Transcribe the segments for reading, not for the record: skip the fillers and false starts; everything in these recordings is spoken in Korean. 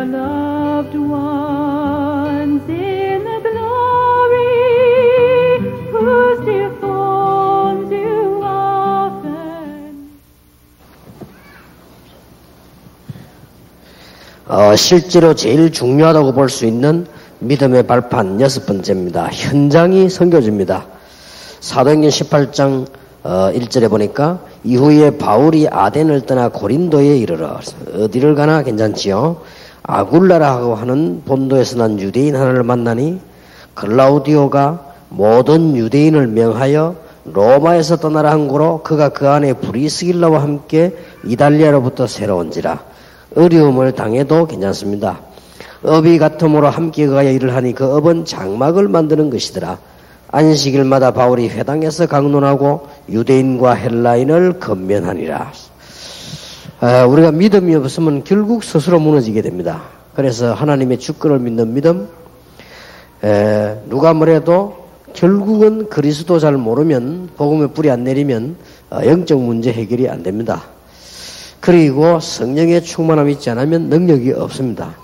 their loved ones in the glory, whose dear forms you often. 실제로 제일 중요하다고 볼 수 있는 믿음의 발판 6번째입니다. 현장이 선교지입니다. 사도행전 18장 1절에 보니까 이후에 바울이 아덴을 떠나 고린도에 이르러 어디를 가나 괜찮지요. 아굴라라고 하는 본도에서 난 유대인 하나를 만나니 글라우디오가 모든 유대인을 명하여 로마에서 떠나라 한 고로 그가 그 안에 브리스길라와 함께 이달리아로부터 새로운지라. 어려움을 당해도 괜찮습니다. 업이 같음으로 함께 가야 일을 하니 그 업은 장막을 만드는 것이더라. 안식일마다 바울이 회당에서 강론하고 유대인과 헬라인을 건면하니라. 우리가 믿음이 없으면 결국 스스로 무너지게 됩니다. 그래서 하나님의 주권을 믿는 믿음, 누가 뭐래도 결국은 그리스도 잘 모르면, 복음의 뿌리 안 내리면 영적 문제 해결이 안 됩니다. 그리고 성령의 충만함이 있지 않으면 능력이 없습니다.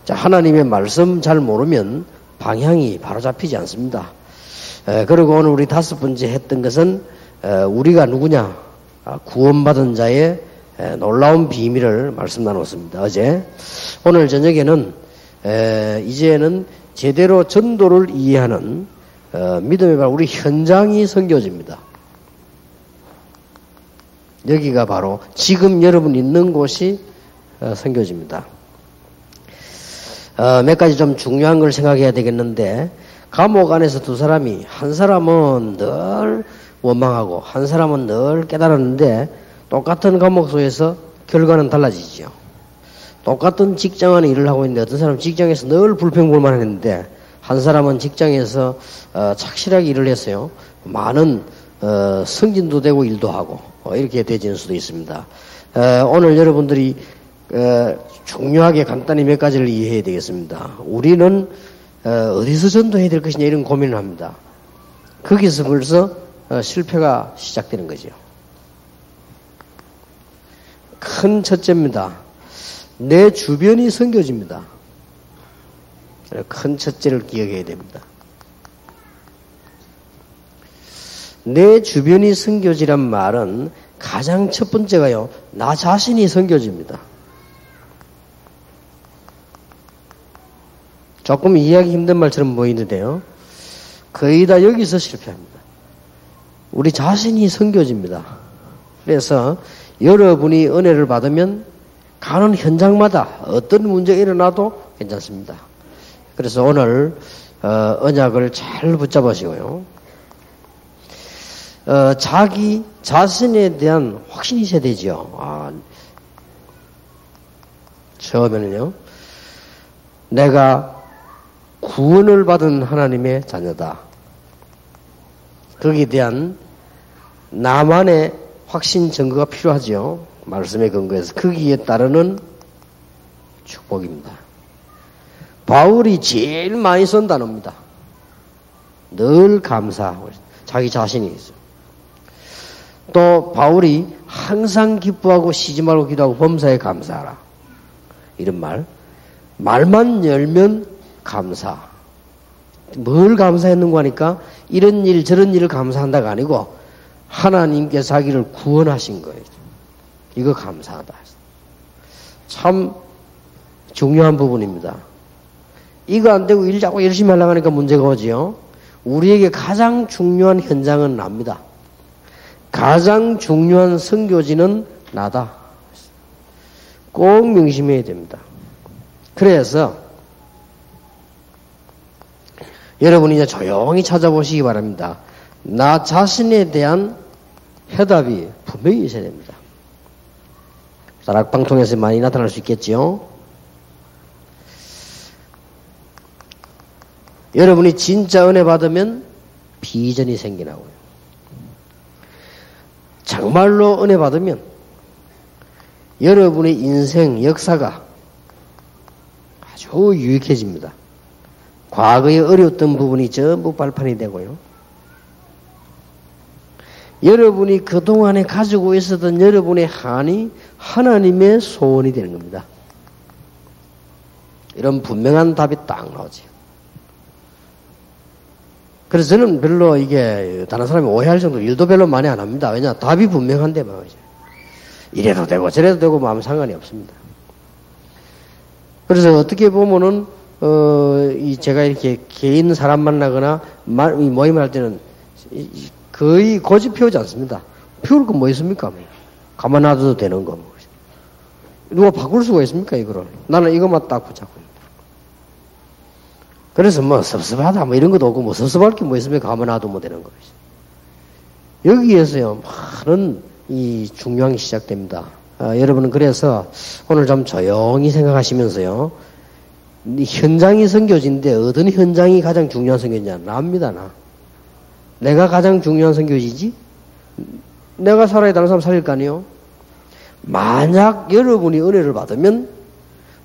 자, 하나님의 말씀 잘 모르면 방향이 바로 잡히지 않습니다. 그리고 오늘 우리 5번째 했던 것은 우리가 누구냐? 구원받은 자의 놀라운 비밀을 말씀 나눴습니다. 어제. 오늘 저녁에는 이제는 제대로 전도를 이해하는 믿음의 발 우리 현장이 선교지입니다. 여기가 바로 지금 여러분 있는 곳이 선교지입니다. 몇 가지 좀 중요한 걸 생각해야 되겠는데, 감옥 안에서 두 사람이, 한 사람은 늘 원망하고 한 사람은 늘 깨달았는데 똑같은 감옥 속에서 결과는 달라지죠. 똑같은 직장 안에 일을 하고 있는데 어떤 사람은 직장에서 늘 불평불만 했는데 한 사람은 직장에서 착실하게 일을 했어요. 많은 승진도 되고 일도 하고 이렇게 되지는 수도 있습니다. 오늘 여러분들이 중요하게 간단히 몇 가지를 이해해야 되겠습니다. 우리는 어디서 전도해야 될 것이냐 이런 고민을 합니다. 거기서 벌써 실패가 시작되는 거죠. 큰 첫째입니다. 내 주변이 선교지입니다. 큰 첫째를 기억해야 됩니다. 내 주변이 선교지란 말은 가장 첫 번째가요, 나 자신이 선교지입니다. 조금 이해하기 힘든 말처럼 보이는데요, 거의 다 여기서 실패합니다. 우리 자신이 선교지입니다. 그래서 여러분이 은혜를 받으면 가는 현장마다 어떤 문제가 일어나도 괜찮습니다. 그래서 오늘 언약을 잘 붙잡으시고요. 자기 자신에 대한 확신이 있어야 되죠. 처음에는요, 내가 구원을 받은 하나님의 자녀다. 거기에 대한 나만의 확신 증거가 필요하죠. 말씀의 근거에서. 거기에 따르는 축복입니다. 바울이 제일 많이 쓴 단어입니다. 늘 감사하고 자기 자신이 있어요. 또 바울이 항상 기뻐하고 쉬지 말고 기도하고 범사에 감사하라. 이런 말. 말만 열면 감사. 뭘 감사했는가 하니까 이런 일 저런 일을 감사한다가 아니고 하나님께서 자기를 구원하신 거예요. 이거 감사하다. 참 중요한 부분입니다. 이거 안 되고 일 자꾸 열심히 하려고 하니까 문제가 오지요. 우리에게 가장 중요한 현장은 납니다. 가장 중요한 선교지는 나다. 꼭 명심해야 됩니다. 그래서 여러분이 이제 조용히 찾아보시기 바랍니다. 나 자신에 대한 해답이 분명히 있어야 됩니다. 다락방통에서 많이 나타날 수 있겠지요. 여러분이 진짜 은혜 받으면 비전이 생기나고요. 정말로 은혜 받으면 여러분의 인생 역사가 아주 유익해집니다. 과거에 어려웠던 부분이 전부 발판이 되고요. 여러분이 그동안에 가지고 있었던 여러분의 한이 하나님의 소원이 되는 겁니다. 이런 분명한 답이 딱 나오지. 그래서 저는 별로 이게 다른 사람이 오해할 정도로 일도 별로 많이 안 합니다. 왜냐? 답이 분명한데 말이죠. 이래도 되고 저래도 되고 뭐 아무 상관이 없습니다. 그래서 어떻게 보면은 제가 이렇게 개인 사람 만나거나 모임을 할 때는 거의 고집 피우지 않습니다. 피울 거 뭐 있습니까? 가만 놔둬도 되는 거. 누가 바꿀 수가 있습니까, 이거를? 나는 이것만 딱 붙잡고. 그래서 뭐 섭섭하다 뭐 이런 것도 없고 뭐 섭섭할 게 뭐 있습니까? 가만 놔두면 되는 거죠. 여기에서요, 많은 이 중요한 게 시작됩니다. 여러분은 그래서 오늘 좀 조용히 생각하시면서요, 현장이 선교지인데 어떤 현장이 가장 중요한 선교지냐? 나입니다, 나. 내가 가장 중요한 선교지지? 내가 살아야 다른 사람 살릴 거 아니에요? 만약 여러분이 은혜를 받으면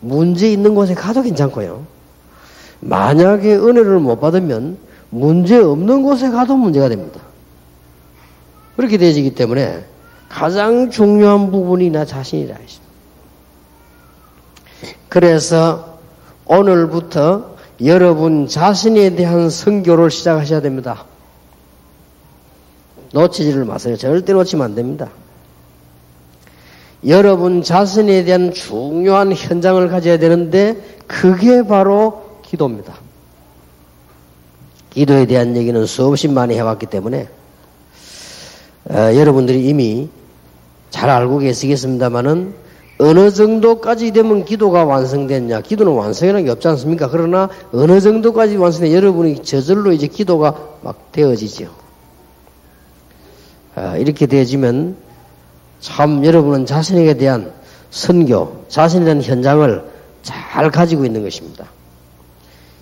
문제 있는 곳에 가도 괜찮고요. 만약에 은혜를 못 받으면 문제 없는 곳에 가도 문제가 됩니다. 그렇게 되어지기 때문에 가장 중요한 부분이 나 자신이라 했습니다. 그래서 오늘부터 여러분 자신에 대한 선교를 시작하셔야 됩니다. 놓치지를 마세요. 절대 놓치면 안 됩니다. 여러분 자신에 대한 중요한 현장을 가져야 되는데 그게 바로 기도입니다. 기도에 대한 얘기는 수없이 많이 해왔기 때문에 여러분들이 이미 잘 알고 계시겠습니다만은 어느 정도까지 되면 기도가 완성됐냐? 기도는 완성이라는 게 없지 않습니까? 그러나 어느 정도까지 완성돼 여러분이 저절로 이제 기도가 막 되어지죠. 이렇게 되어지면 참 여러분은 자신에게 대한 선교, 자신에 대한 현장을 잘 가지고 있는 것입니다.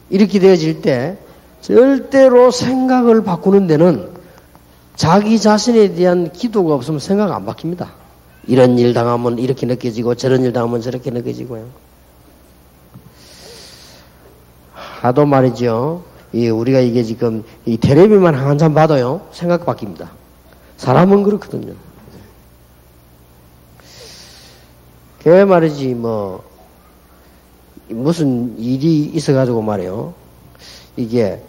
이렇게 되어질 때 절대로 생각을 바꾸는 데는 자기 자신에 대한 기도가 없으면 생각 안 바뀝니다. 이런 일 당하면 이렇게 느껴지고 저런 일 당하면 저렇게 느껴지고요. 하도 말이죠. 우리가 이게 지금 이 텔레비만 한참 봐도요. 생각 바뀝니다. 사람은 그렇거든요. 그 말이지 뭐 무슨 일이 있어가지고 말이에요. 이게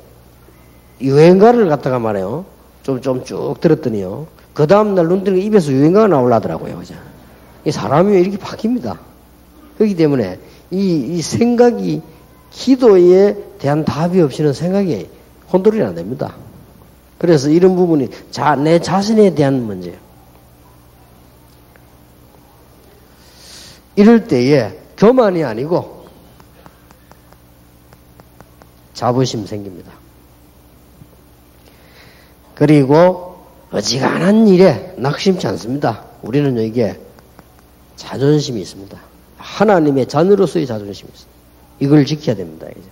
유행가를 갖다가 말이에요. 좀 쭉 들었더니요. 그 다음날 눈 뜨니까 입에서 유행가가 나오려더라고요. 그죠? 이 사람이 이렇게 바뀝니다. 그렇기 때문에 이 생각이 기도에 대한 답이 없이는 생각이 컨트롤이 안 됩니다. 그래서 이런 부분이 내 자신에 대한 문제예요. 이럴 때에 교만이 아니고 자부심 생깁니다. 그리고 어지간한 일에 낙심치 않습니다. 우리는 이게 자존심이 있습니다. 하나님의 자녀로서의 자존심이 있습니다. 이걸 지켜야 됩니다. 이제.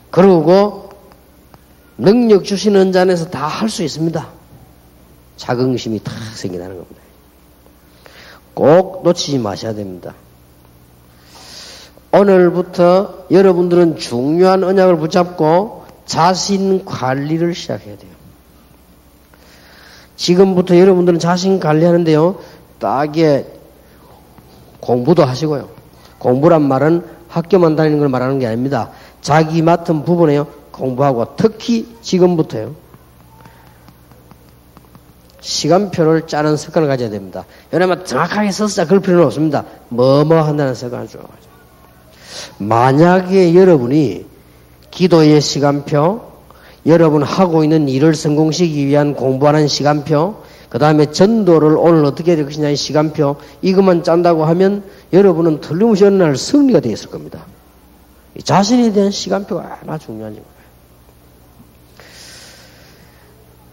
그리고 능력 주시는 자에서 다 할 수 있습니다. 자긍심이 탁 생긴다는 겁니다. 꼭 놓치지 마셔야 됩니다. 오늘부터 여러분들은 중요한 언약을 붙잡고 자신 관리를 시작해야 돼요. 지금부터 여러분들은 자신 관리하는데요. 딱에 공부도 하시고요. 공부란 말은 학교만 다니는 걸 말하는 게 아닙니다. 자기 맡은 부분에요. 공부하고 특히 지금부터요. 시간표를 짜는 습관을 가져야 됩니다. 왜냐하면 정확하게 써서 그럴 필요는 없습니다. 뭐뭐 한다는 습관을 줘. 만약에 여러분이 기도의 시간표, 여러분 하고 있는 일을 성공시키기 위한 공부하는 시간표, 그 다음에 전도를 오늘 어떻게 될 것이냐의 시간표, 이것만 짠다고 하면 여러분은 틀림없이 어느 날 승리가 되어 있을 겁니다. 자신에 대한 시간표가 얼마나 중요한지 몰라요.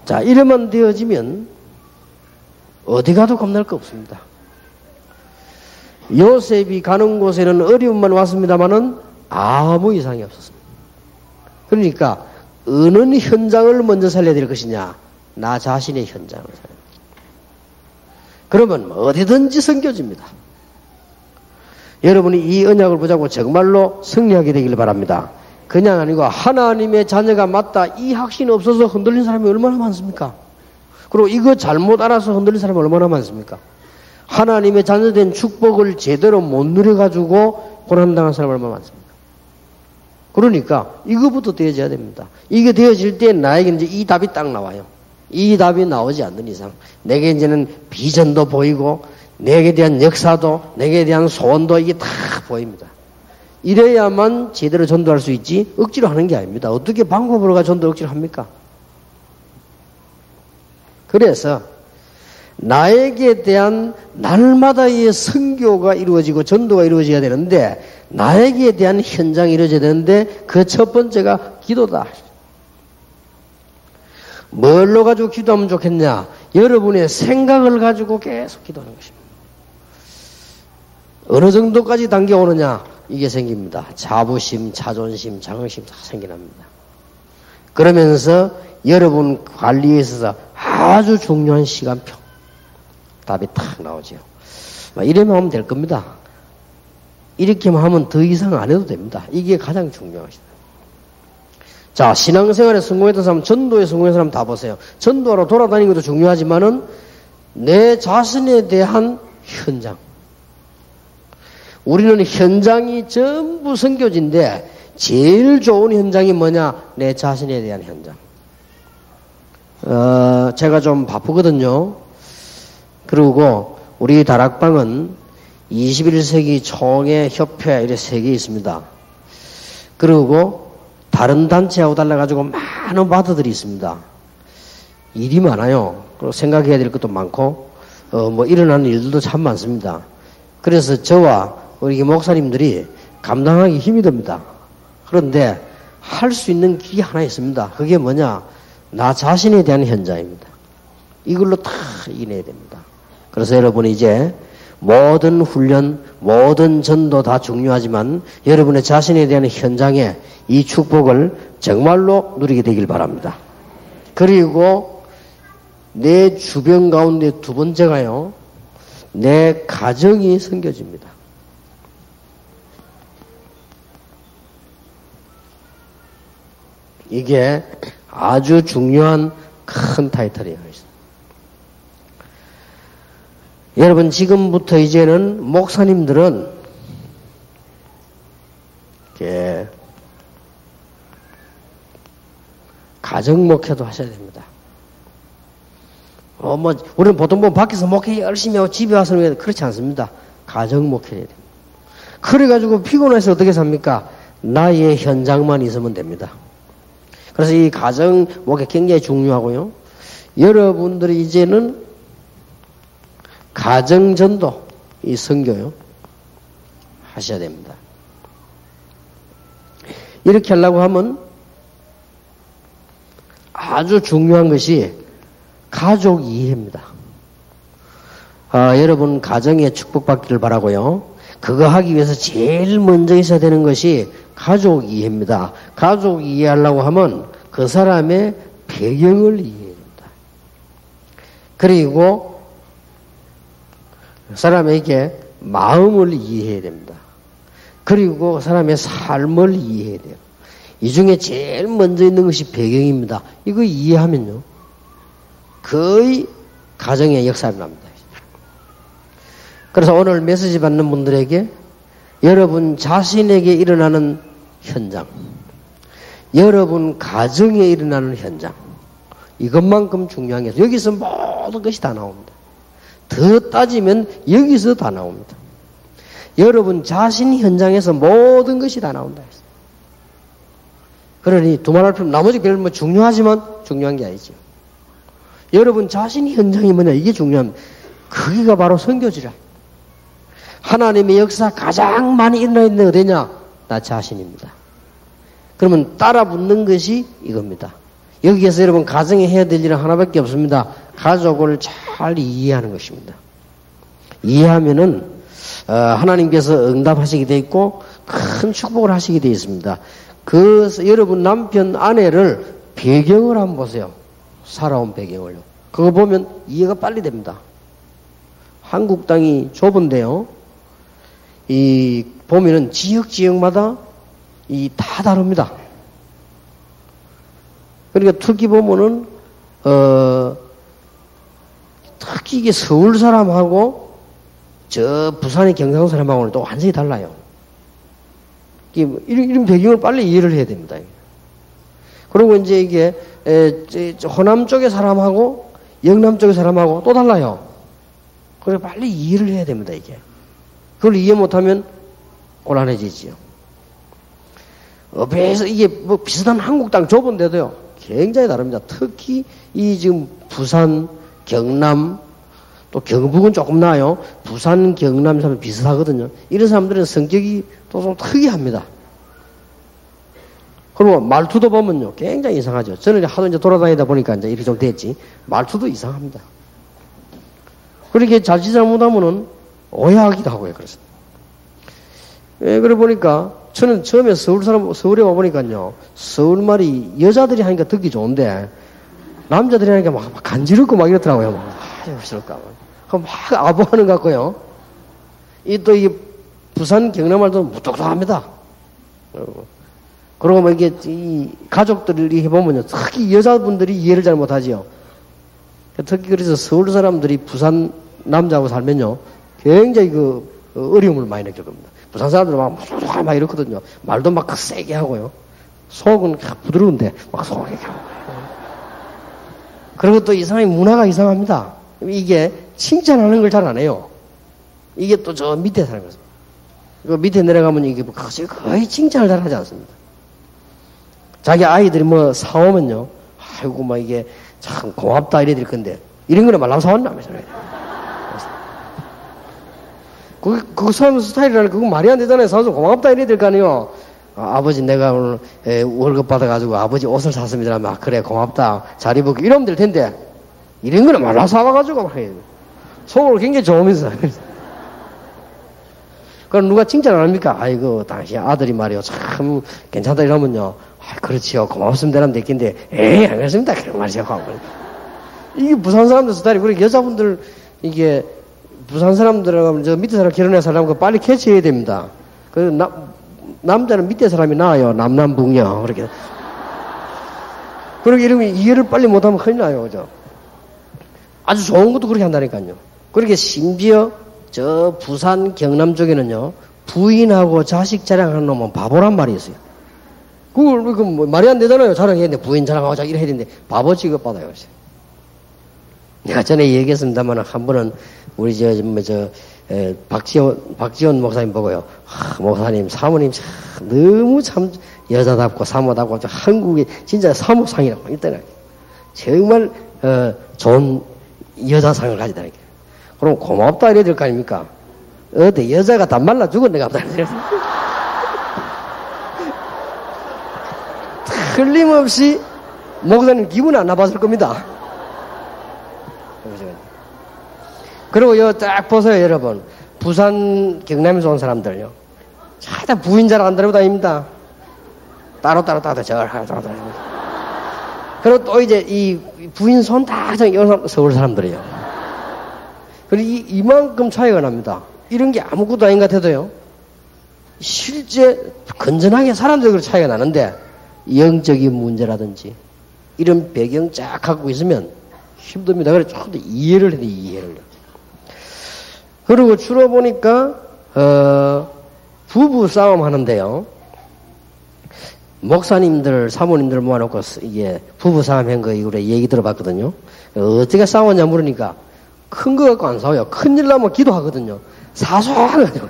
자, 이러면 되어지면 어디 가도 겁날 거 없습니다. 요셉이 가는 곳에는 어려움만 왔습니다마는 아무 이상이 없었습니다. 그러니까 어느 현장을 먼저 살려야 될 것이냐? 나 자신의 현장을 살려야 됩니다. 그러면 어디든지 섬겨집니다. 여러분이 이 언약을 붙잡고 정말로 승리하게 되길 바랍니다. 그냥 아니고 하나님의 자녀가 맞다 이 확신이 없어서 흔들린 사람이 얼마나 많습니까? 그리고 이거 잘못 알아서 흔들린 사람이 얼마나 많습니까? 하나님의 자녀된 축복을 제대로 못 누려가지고 고난당한 사람 얼마나 많습니까? 그러니까 이거부터 되어져야 됩니다. 이게 되어질 때 나에게 이제 이 답이 딱 나와요. 이 답이 나오지 않는 이상 내게 이제는 비전도 보이고 내게 대한 역사도 내게 대한 소원도 이게 다 보입니다. 이래야만 제대로 전도할 수 있지 억지로 하는 게 아닙니다. 어떻게 방법으로 가 전도 억지로 합니까? 그래서 나에게 대한 날마다의 선교가 이루어지고 전도가 이루어져야 되는데 나에게 대한 현장이 이루어져야 되는데 그 첫 번째가 기도다. 뭘로 가지고 기도하면 좋겠냐? 여러분의 생각을 가지고 계속 기도하는 것입니다. 어느 정도까지 당겨오느냐? 이게 생깁니다. 자부심, 자존심, 자긍심 다 생겨납니다. 그러면서 여러분 관리에 있어서 아주 중요한 시간표 답이 탁 나오죠. 이래만 하면 될 겁니다. 이렇게만 하면 더 이상 안 해도 됩니다. 이게 가장 중요하십니다. 자, 신앙생활에 성공했던 사람, 전도에 성공했던 사람 다 보세요. 전도하러 돌아다니는 것도 중요하지만은 내 자신에 대한 현장. 우리는 현장이 전부 선교지인데 제일 좋은 현장이 뭐냐? 내 자신에 대한 현장. 제가 좀 바쁘거든요. 그리고 우리 다락방은 21세기 총회 협회 이렇게 3개 있습니다. 그리고 다른 단체하고 달라가지고 많은 바드들이 있습니다. 일이 많아요. 그리고 생각해야 될 것도 많고, 일어나는 일들도 참 많습니다. 그래서 저와 우리 목사님들이 감당하기 힘이 듭니다. 그런데 할 수 있는 길이 하나 있습니다. 그게 뭐냐? 나 자신에 대한 현장입니다. 이걸로 다 이겨내야 됩니다. 그래서 여러분이 이제 모든 훈련, 모든 전도 다 중요하지만 여러분의 자신에 대한 현장에 이 축복을 정말로 누리게 되길 바랍니다. 그리고 내 주변 가운데 두 번째가요, 내 가정이 섬겨집니다. 이게 아주 중요한 큰 타이틀이에요. 여러분, 지금부터 이제는 목사님들은 이렇게 가정 목회도 하셔야 됩니다. 우리는 보통 보면 밖에서 목회 열심히 하고 집에 와서 그렇지 않습니다. 가정 목회해야 됩니다. 그래가지고 피곤해서 어떻게 삽니까? 나의 현장만 있으면 됩니다. 그래서 이 가정 목회 굉장히 중요하고요. 여러분들이 이제는 가정전도, 이 선교요, 하셔야 됩니다. 이렇게 하려고 하면 아주 중요한 것이 가족 이해입니다. 여러분 가정에 축복받기를 바라고요. 그거 하기 위해서 제일 먼저 있어야 되는 것이 가족 이해입니다. 가족 이해하려고 하면 그 사람의 배경을 이해해야 됩니다. 그리고 사람에게 마음을 이해해야 됩니다. 그리고 사람의 삶을 이해해야 돼요. 이 중에 제일 먼저 있는 것이 배경입니다. 이거 이해하면요, 거의 가정의 역사를 납니다. 그래서 오늘 메시지 받는 분들에게 여러분 자신에게 일어나는 현장, 여러분 가정에 일어나는 현장, 이것만큼 중요한 게 여기서 모든 것이 다 나옵니다. 더 따지면 여기서 다 나옵니다. 여러분 자신 현장에서 모든 것이 다 나온다. 그러니 두말할 필요, 나머지 별로 중요하지만 중요한 게 아니죠. 여러분 자신 현장이 뭐냐, 이게 중요합니다. 거기가 바로 선교지라. 하나님의 역사 가장 많이 일어나 있는 어디냐? 나 자신입니다. 그러면 따라 붙는 것이 이겁니다. 여기에서 여러분 가정에 해야 될 일은 하나밖에 없습니다. 가족을 잘 이해하는 것입니다. 이해하면은 하나님께서 응답하시게 돼 있고 큰 축복을 하시게 돼 있습니다. 여러분 남편 아내를 배경을 한번 보세요. 살아온 배경을요. 그거 보면 이해가 빨리 됩니다. 한국 땅이 좁은데요, 보면은 지역마다 다 다릅니다. 그러니까 특히 보면은 특히 이게 서울 사람하고 저 부산의 경상도 사람하고는 또 완전히 달라요. 이런 배경을 빨리 이해를 해야 됩니다. 그리고 이제 이게 호남 쪽의 사람하고 영남 쪽의 사람하고 또 달라요. 그래서 빨리 이해를 해야 됩니다, 이게. 그걸 이해 못하면 곤란해지지요. 업에서 이게 뭐 비슷한 한국 땅 좁은데도요, 굉장히 다릅니다. 특히 이 지금 부산, 경남, 또 경북은 조금 나아요. 부산, 경남 사람 비슷하거든요. 이런 사람들은 성격이 또 좀 특이합니다. 그리고 말투도 보면요, 굉장히 이상하죠. 저는 하도 이제 돌아다니다 보니까 이제 이렇게 좀 됐지. 말투도 이상합니다. 그렇게 잘못하면은 오해하기도 하고요, 그래서. 예, 그래 보니까, 저는 처음에 서울에 와보니까요, 서울말이 여자들이 하니까 듣기 좋은데, 남자들이 하니까 막 간지럽고 막 이렇더라고요. 막, 싫을까. 막 아부하는 것 같고요. 이 부산 경남말도 무뚝뚝합니다. 그리고 뭐 이게, 이 가족들이 해보면요, 특히 여자분들이 이해를 잘 못하지요. 특히 그래서 서울 사람들이 부산 남자하고 살면요, 굉장히 어려움을 많이 느낄 겁니다. 부산 사람들은 막 이렇거든요. 말도 막 세게 하고요. 속은 부드러운데, 막 속이 하고. 그리고 또 이상하게 문화가 이상합니다. 이게 칭찬하는 걸 잘 안 해요. 이게 또 저 밑에 사는 거죠. 그 밑에 내려가면 이게 거의 칭찬을 잘 하지 않습니다. 자기 아이들이 뭐 사오면요, 아이고, 막 이게 참 고맙다 이래 될 건데, 이런 거는 말랑 사왔나면서. 그 사람 스타일이라는 그거 말이 안 되잖아요. 사서 고맙다 이래 될 거 아니에요. 아버지 내가 오늘 월급 받아가지고 아버지 옷을 샀습니다. 막 그래 고맙다 잘 입을게 이러면 될 텐데 이런 거는 말라 사와가지고 막 해요. 속으로 굉장히 좋으면서. 그럼 누가 칭찬 안 합니까? 아이고 당신 아들이 말이요 참 괜찮다 이러면요. 그렇지요 고맙습니다 이러면 됐긴데 에이 안 그렇습니다 그런 말이죠. 이게 부산 사람들 스타일이. 그리고 여자분들 이게 부산 사람들하고 저 밑에 사람 결혼해 살려면 빨리 캐치해야 됩니다. 그래서 남자는 밑에 사람이 나아요. 남남북녀. 그렇게. 그렇게 이러면 이해를 빨리 못하면 큰일 나요. 그죠? 아주 좋은 것도 그렇게 한다니까요. 그렇게 심지어 저 부산 경남 쪽에는요, 부인하고 자식 자랑하는 놈은 바보란 말이 있어요. 그걸 뭐 말이 안 되잖아요. 자랑했는데 부인 자랑하고 자기 이래 해야 되는데 바보 취급받아요. 그래서. 내가 전에 얘기했습니다만 한 번은 우리 박지원 목사님 보고요. 목사님, 사모님 참 너무 참 여자답고 사모답고 한국의 진짜 사모상이라고 있더라고요. 정말 좋은 여자상을 가지다니까. 그럼 고맙다 이래야 될 거 아닙니까? 어때 여자가 다 말라 죽었는가 보다. 틀림없이 목사님 기분 안 나빴을 겁니다. 그리고 요 딱 보세요, 여러분. 부산, 경남에서 온 사람들요. 다 부인 잘 안 데리고 다닙니다. 따로 절 하고 다닙니다. 그리고 또 이제 이 부인 손 다 서울 사람들이에요. 그리고 이만큼 차이가 납니다. 이런 게 아무것도 아닌 것 같아도요. 실제 건전하게 사람들이 차이가 나는데 영적인 문제라든지 이런 배경 쫙 갖고 있으면 힘듭니다. 그래서 조금 더 이해를 해야 돼요, 이해를. 그리고 주로 보니까, 부부 싸움 하는데요. 목사님들, 사모님들 모아놓고, 이게, 부부 싸움 한 거, 이거 얘기 들어봤거든요. 어떻게 싸웠냐 물으니까, 큰 거 갖고 안 싸워요. 큰일 나면 기도하거든요. 사소한 거죠.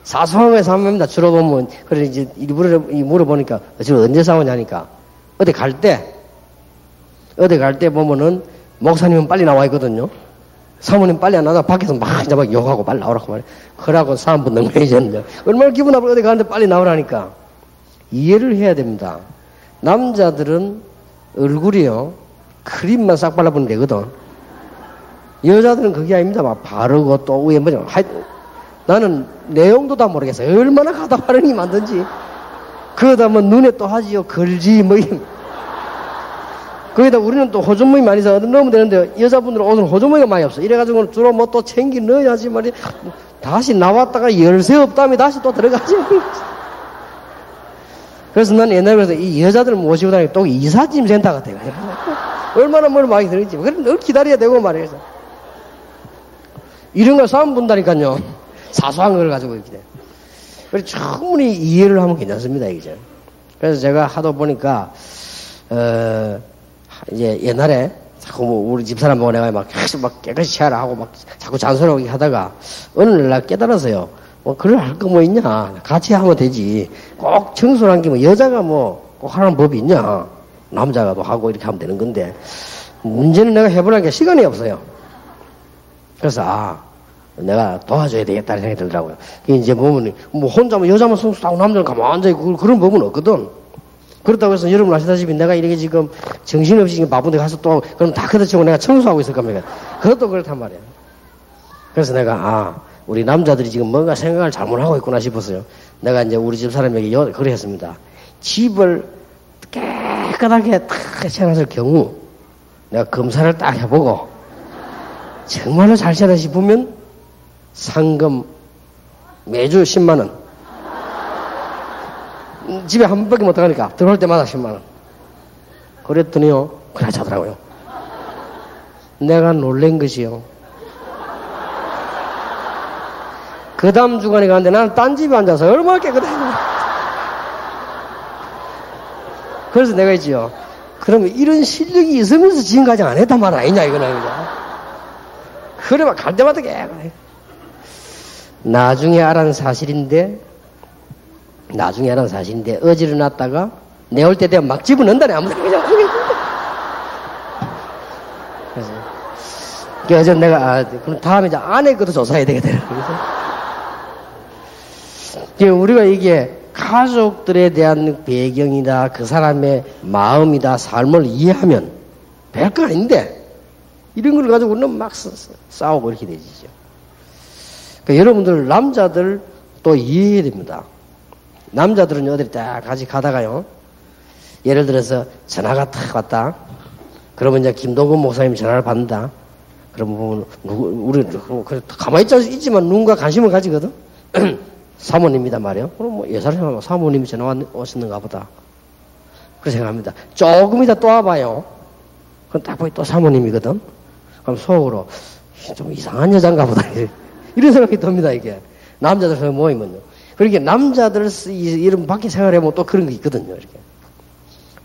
사소한 거에 싸움합니다. 주로 보면, 그래, 이제, 물어보니까, 지금 언제 싸우냐니까, 어디 갈 때 보면은, 목사님은 빨리 나와 있거든요. 사모님 빨리 안 나가 밖에서 막 이제 막 욕하고 빨리 나오라고 말해. 그러고 3분 넘어야겠는데 얼마나 기분 나쁘게 어디 가는데 빨리 나오라니까. 이해를 해야 됩니다. 남자들은 얼굴이요 크림만 싹 발라보면 되거든. 여자들은 그게 아닙니다. 막 바르고 또 위에 뭐죠. 나는 내용도 다 모르겠어요. 얼마나 가다 바르니 만든지. 그러다 뭐 눈에 또 하지요. 걸지 뭐 거기다 우리는 또 호주머니 많이 사서 넣으면 되는데 여자분들은 오늘 호주머니가 많이 없어. 이래가지고 주로 뭐 또 챙기 넣어야지 말이야. 다시 나왔다가 열쇠 없다면 다시 또 들어가지. 그래서 난 옛날에 그래서 이 여자들 모시고 다니고 또 이삿짐 센터 같아요. 얼마나 뭘 많이 들었지. 그래 늘 기다려야 되고 말이야. 이런 거 싸움 본다니까요. 사소한 걸 가지고 이렇게 돼. 그래서 충분히 이해를 하면 괜찮습니다, 이제. 그래서 제가 하도 보니까, 이제 옛날에 자꾸 뭐 우리 집사람하고 내가 막 깨끗이 하라 하고 막 자꾸 잔소리하고 하다가 어느 날 깨달아서요. 뭐 그걸 할 거 뭐 있냐. 같이 하면 되지. 꼭 청소를 한 게 뭐 여자가 뭐 꼭 하라는 법이 있냐. 남자가도 하고 이렇게 하면 되는 건데 문제는 내가 해보려니까 시간이 없어요. 그래서 내가 도와줘야 되겠다는 생각이 들더라고요. 이제 보면 뭐 혼자면 여자만 성수하고 남자는 가만히 앉아있고 그런 법은 없거든. 그렇다고 해서 여러분 아시다시피 내가 이렇게 지금 정신없이 바쁜데 가서 또 그럼 다 걷어치고 내가 청소하고 있을 겁니다. 그것도 그렇단 말이에요. 그래서 내가 우리 남자들이 지금 뭔가 생각을 잘못하고 있구나 싶었어요. 내가 이제 우리 집 사람에게 그래 했습니다. 집을 깨끗하게 딱 해놨을 경우 내가 검사를 딱 해보고 정말로 잘 차다 싶으면 상금 매주 10만 원. 집에 한 번밖에 못 들어가니까 들어올 때마다 10만 원. 그랬더니요, 그래 자더라고요. 내가 놀란 것이요. 그 다음 주간에 가는데 나는 딴 집에 앉아서 얼마나 깨끗해. 그래서 내가 했지요. 그러면 이런 실력이 있으면서 지금까지 안 했단 말 아니냐, 이거는. 그래, 막 갈 때마다 깨끗해. 나중에 알은 사실인데, 어지러 놨다가, 내올 때 되면 막 집어넣는다네, 아무튼. 그래서 내가, 그럼 다음에 이제 아내 것도 조사해야 되겠다. 그래서, 우리가 이게 가족들에 대한 배경이다, 그 사람의 마음이다, 삶을 이해하면 별거 아닌데, 이런 걸 가지고는 막 싸우고 이렇게 되지죠. 그러니까 여러분들, 남자들 또 이해해야 됩니다. 남자들은 어디 딱 같이 가다가요. 예를 들어서 전화가 탁 왔다. 그러면 이제 김동근 목사님 전화를 받는다. 그러면 우리 가만히 있지만 누군가 관심을 가지거든. 사모님이다 말이요. 그럼 뭐 예사를 사모님이 전화 오셨는가 보다. 그렇게 생각합니다. 조금 이따 또 와봐요. 그럼 딱 보니 또 사모님이거든. 그럼 속으로 좀 이상한 여잔가 보다. 이런 생각이 듭니다, 이게. 남자들 모이면요. 그렇게 남자들 이런 밖에 생활해보면 또 그런 게 있거든요, 이렇게.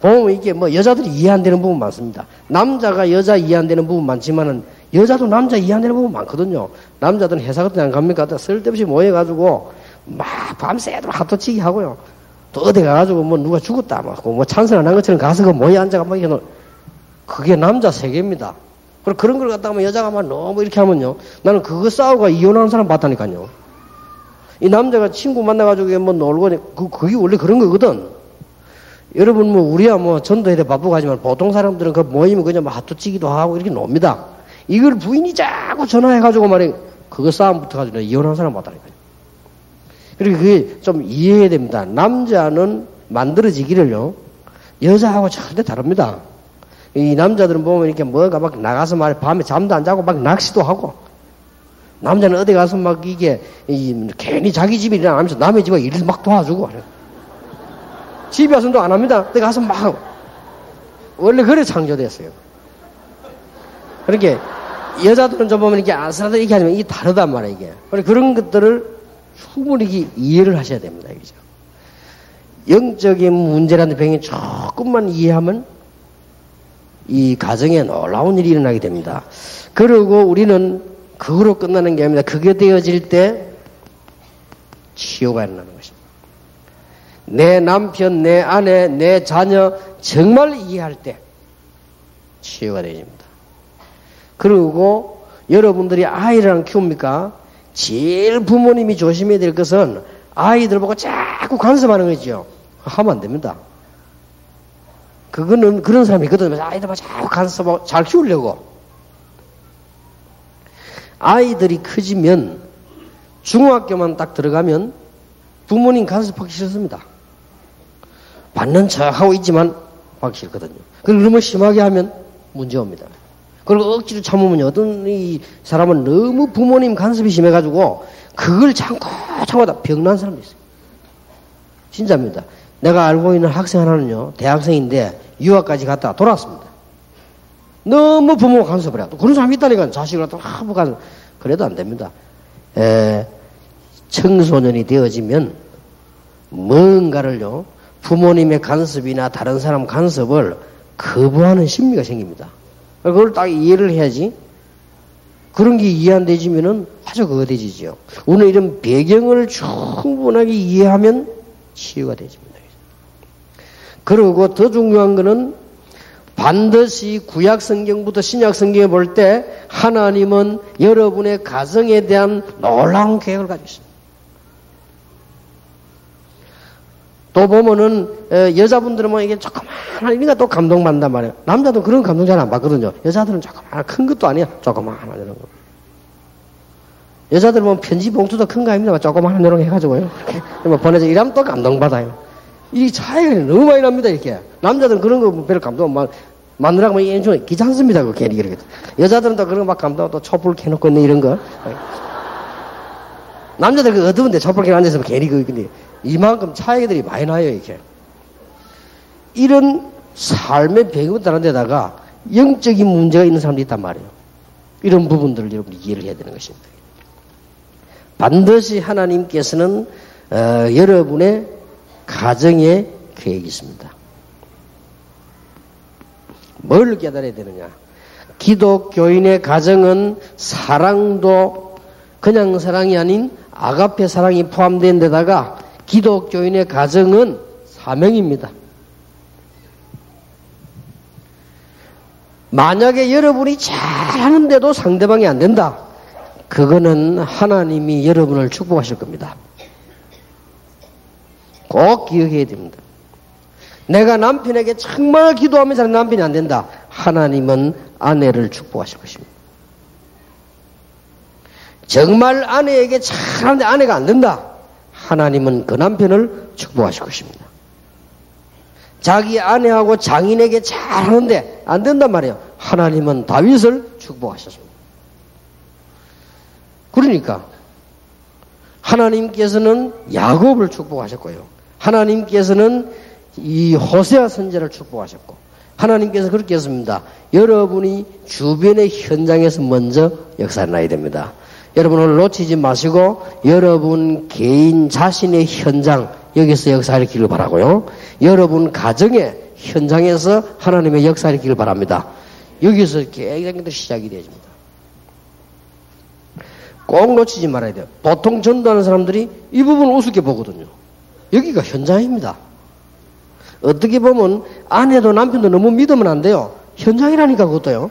보면 이게 뭐 여자들이 이해 안 되는 부분 많습니다. 남자가 여자 이해 안 되는 부분 많지만은 여자도 남자 이해 안 되는 부분 많거든요. 남자들은 회사 같은 데 안 갑니까? 쓸데없이 모여가지고 막 밤새도록 핫도치기 하고요. 또 어디 가가지고 뭐 누가 죽었다, 뭐 찬성 안 한 것처럼 가서 그 모여 앉아가 막 이렇게 그게 남자 세계입니다. 그리고 그런 걸 갖다가 여자가 막 너무 이렇게 하면요. 나는 그거 싸우고 이혼하는 사람 봤다니까요. 이 남자가 친구 만나가지고 뭐 놀고, 그게 원래 그런 거거든. 여러분, 뭐, 우리야 뭐 전도해야 돼 바쁘고 하지만 보통 사람들은 그 모이면 그냥 뭐 핫도치기도 하고 이렇게 놉니다. 이걸 부인이 자꾸 전화해가지고 말이야. 그거 싸움 붙어가지고 이혼하는 사람 봤다니까요. 그리고 그게 좀 이해해야 됩니다. 남자는 만들어지기를요, 여자하고 절대 다릅니다. 이 남자들은 보면 이렇게 뭐가 막 나가서 말이야. 밤에 잠도 안 자고 막 낚시도 하고. 남자는 어디 가서 막 이게, 괜히 자기 집에 일 안 하면서 남의 집에 일을 막 도와주고. 집에 와서도 안 합니다. 어디 가서 막, 원래 그래 창조됐어요. 그렇게, 여자들은 좀 보면 이렇게 아슬아슬 이렇게 하지만 이게 다르단 말이에요, 이게. 그런 것들을 충분히 이해를 하셔야 됩니다, 이죠. 영적인 문제라는 병이 조금만 이해하면 이 가정에 놀라운 일이 일어나게 됩니다. 그리고 우리는 그거로 끝나는 게 아닙니다. 그게 되어질 때 치유가 일어나는 것입니다. 내 남편, 내 아내, 내 자녀 정말 이해할 때 치유가 되어집니다. 그리고 여러분들이 아이를 키웁니까? 제일 부모님이 조심해야 될 것은 아이들 보고 자꾸 간섭하는 거죠. 하면 안 됩니다. 그거는 그런 사람이 있거든요. 아이들 보고 자꾸 간섭하고 잘 키우려고. 아이들이 커지면 중학교만 딱 들어가면 부모님 간섭하기 싫습니다. 받는 척하고 있지만 하기 싫거든요. 그리고 너무 심하게 하면 문제 옵니다. 그리고 억지로 참으면 어떤 이 사람은 너무 부모님 간섭이 심해가지고 그걸 참고 하다 병난 사람도 있어요. 진짜입니다. 내가 알고 있는 학생 하나는요, 대학생인데 유학까지 갔다가 돌아왔습니다. 너무 부모가 간섭을 해요. 그런 사람이 있다니까. 자식을 갖다가 하부 간섭. 그래도 안 됩니다. 청소년이 되어지면 뭔가를요, 부모님의 간섭이나 다른 사람 간섭을 거부하는 심리가 생깁니다. 그걸 딱 이해를 해야지. 그런 게 이해 안 되지면은 아주 거대지죠. 오늘 이런 배경을 충분하게 이해하면 치유가 되집니다. 그리고 더 중요한 거는 반드시 구약 성경부터 신약 성경에 볼 때 하나님은 여러분의 가정에 대한 놀라운 계획을 가지고 있습니다. 또 보면은 여자분들은 이게 조그마한 이니까 또 감동받는단 말이에요. 남자도 그런 감동 잘 안 받거든요. 여자들은 조그마한 큰 것도 아니야. 조그마한 이런 거. 여자들은 보면 편지 봉투도 큰 거 아닙니다. 조그마한 이런 거 해가지고요. 보내줘. 이러면 또 감동받아요. 이 차이가 너무 많이 납니다. 이렇게. 남자들은 그런 거 별로 감동 막 마누라가 뭐 인중 귀찮습니다. 그 괜히 그렇게. 여자들은 또 그런 거 막 감동 또 촛불 켜놓고 있는 이런 거. 남자들 그 어두운데 촛불 켜놓고 앉아있으면 괜히 근데 이만큼 차이들이 많이 나요, 이렇게. 이런 삶의 배경을 다른 데다가 영적인 문제가 있는 사람도 있단 말이에요. 이런 부분들을 여러분이 이해를 해야 되는 것입니다. 반드시 하나님께서는 여러분의 가정에 계획이 있습니다. 뭘 깨달아야 되느냐? 기독교인의 가정은 사랑도 그냥 사랑이 아닌 아가페 사랑이 포함된 데다가 기독교인의 가정은 사명입니다. 만약에 여러분이 잘하는데도 상대방이 안 된다. 그거는 하나님이 여러분을 축복하실 겁니다. 꼭 기억해야 됩니다. 내가 남편에게 정말 기도하면서 남편이 안 된다. 하나님은 아내를 축복하실 것입니다. 정말 아내에게 잘하는데 아내가 안 된다. 하나님은 그 남편을 축복하실 것입니다. 자기 아내하고 장인에게 잘하는데 안 된단 말이에요. 하나님은 다윗을 축복하셨습니다. 그러니까 하나님께서는 야곱을 축복하셨고요. 하나님께서는 이 호세아 선지자를 축복하셨고 하나님께서 그렇게 했습니다. 여러분이 주변의 현장에서 먼저 역사를 나야 됩니다. 여러분을 놓치지 마시고 여러분 개인 자신의 현장 여기서 역사하기를 바라고요. 여러분 가정의 현장에서 하나님의 역사하기를 바랍니다. 여기서 계획이 시작이 되어집니다. 꼭 놓치지 말아야 돼요. 보통 전도하는 사람들이 이 부분을 우습게 보거든요. 여기가 현장입니다. 어떻게 보면 아내도 남편도 너무 믿으면 안 돼요. 현장이라니까 그것도요.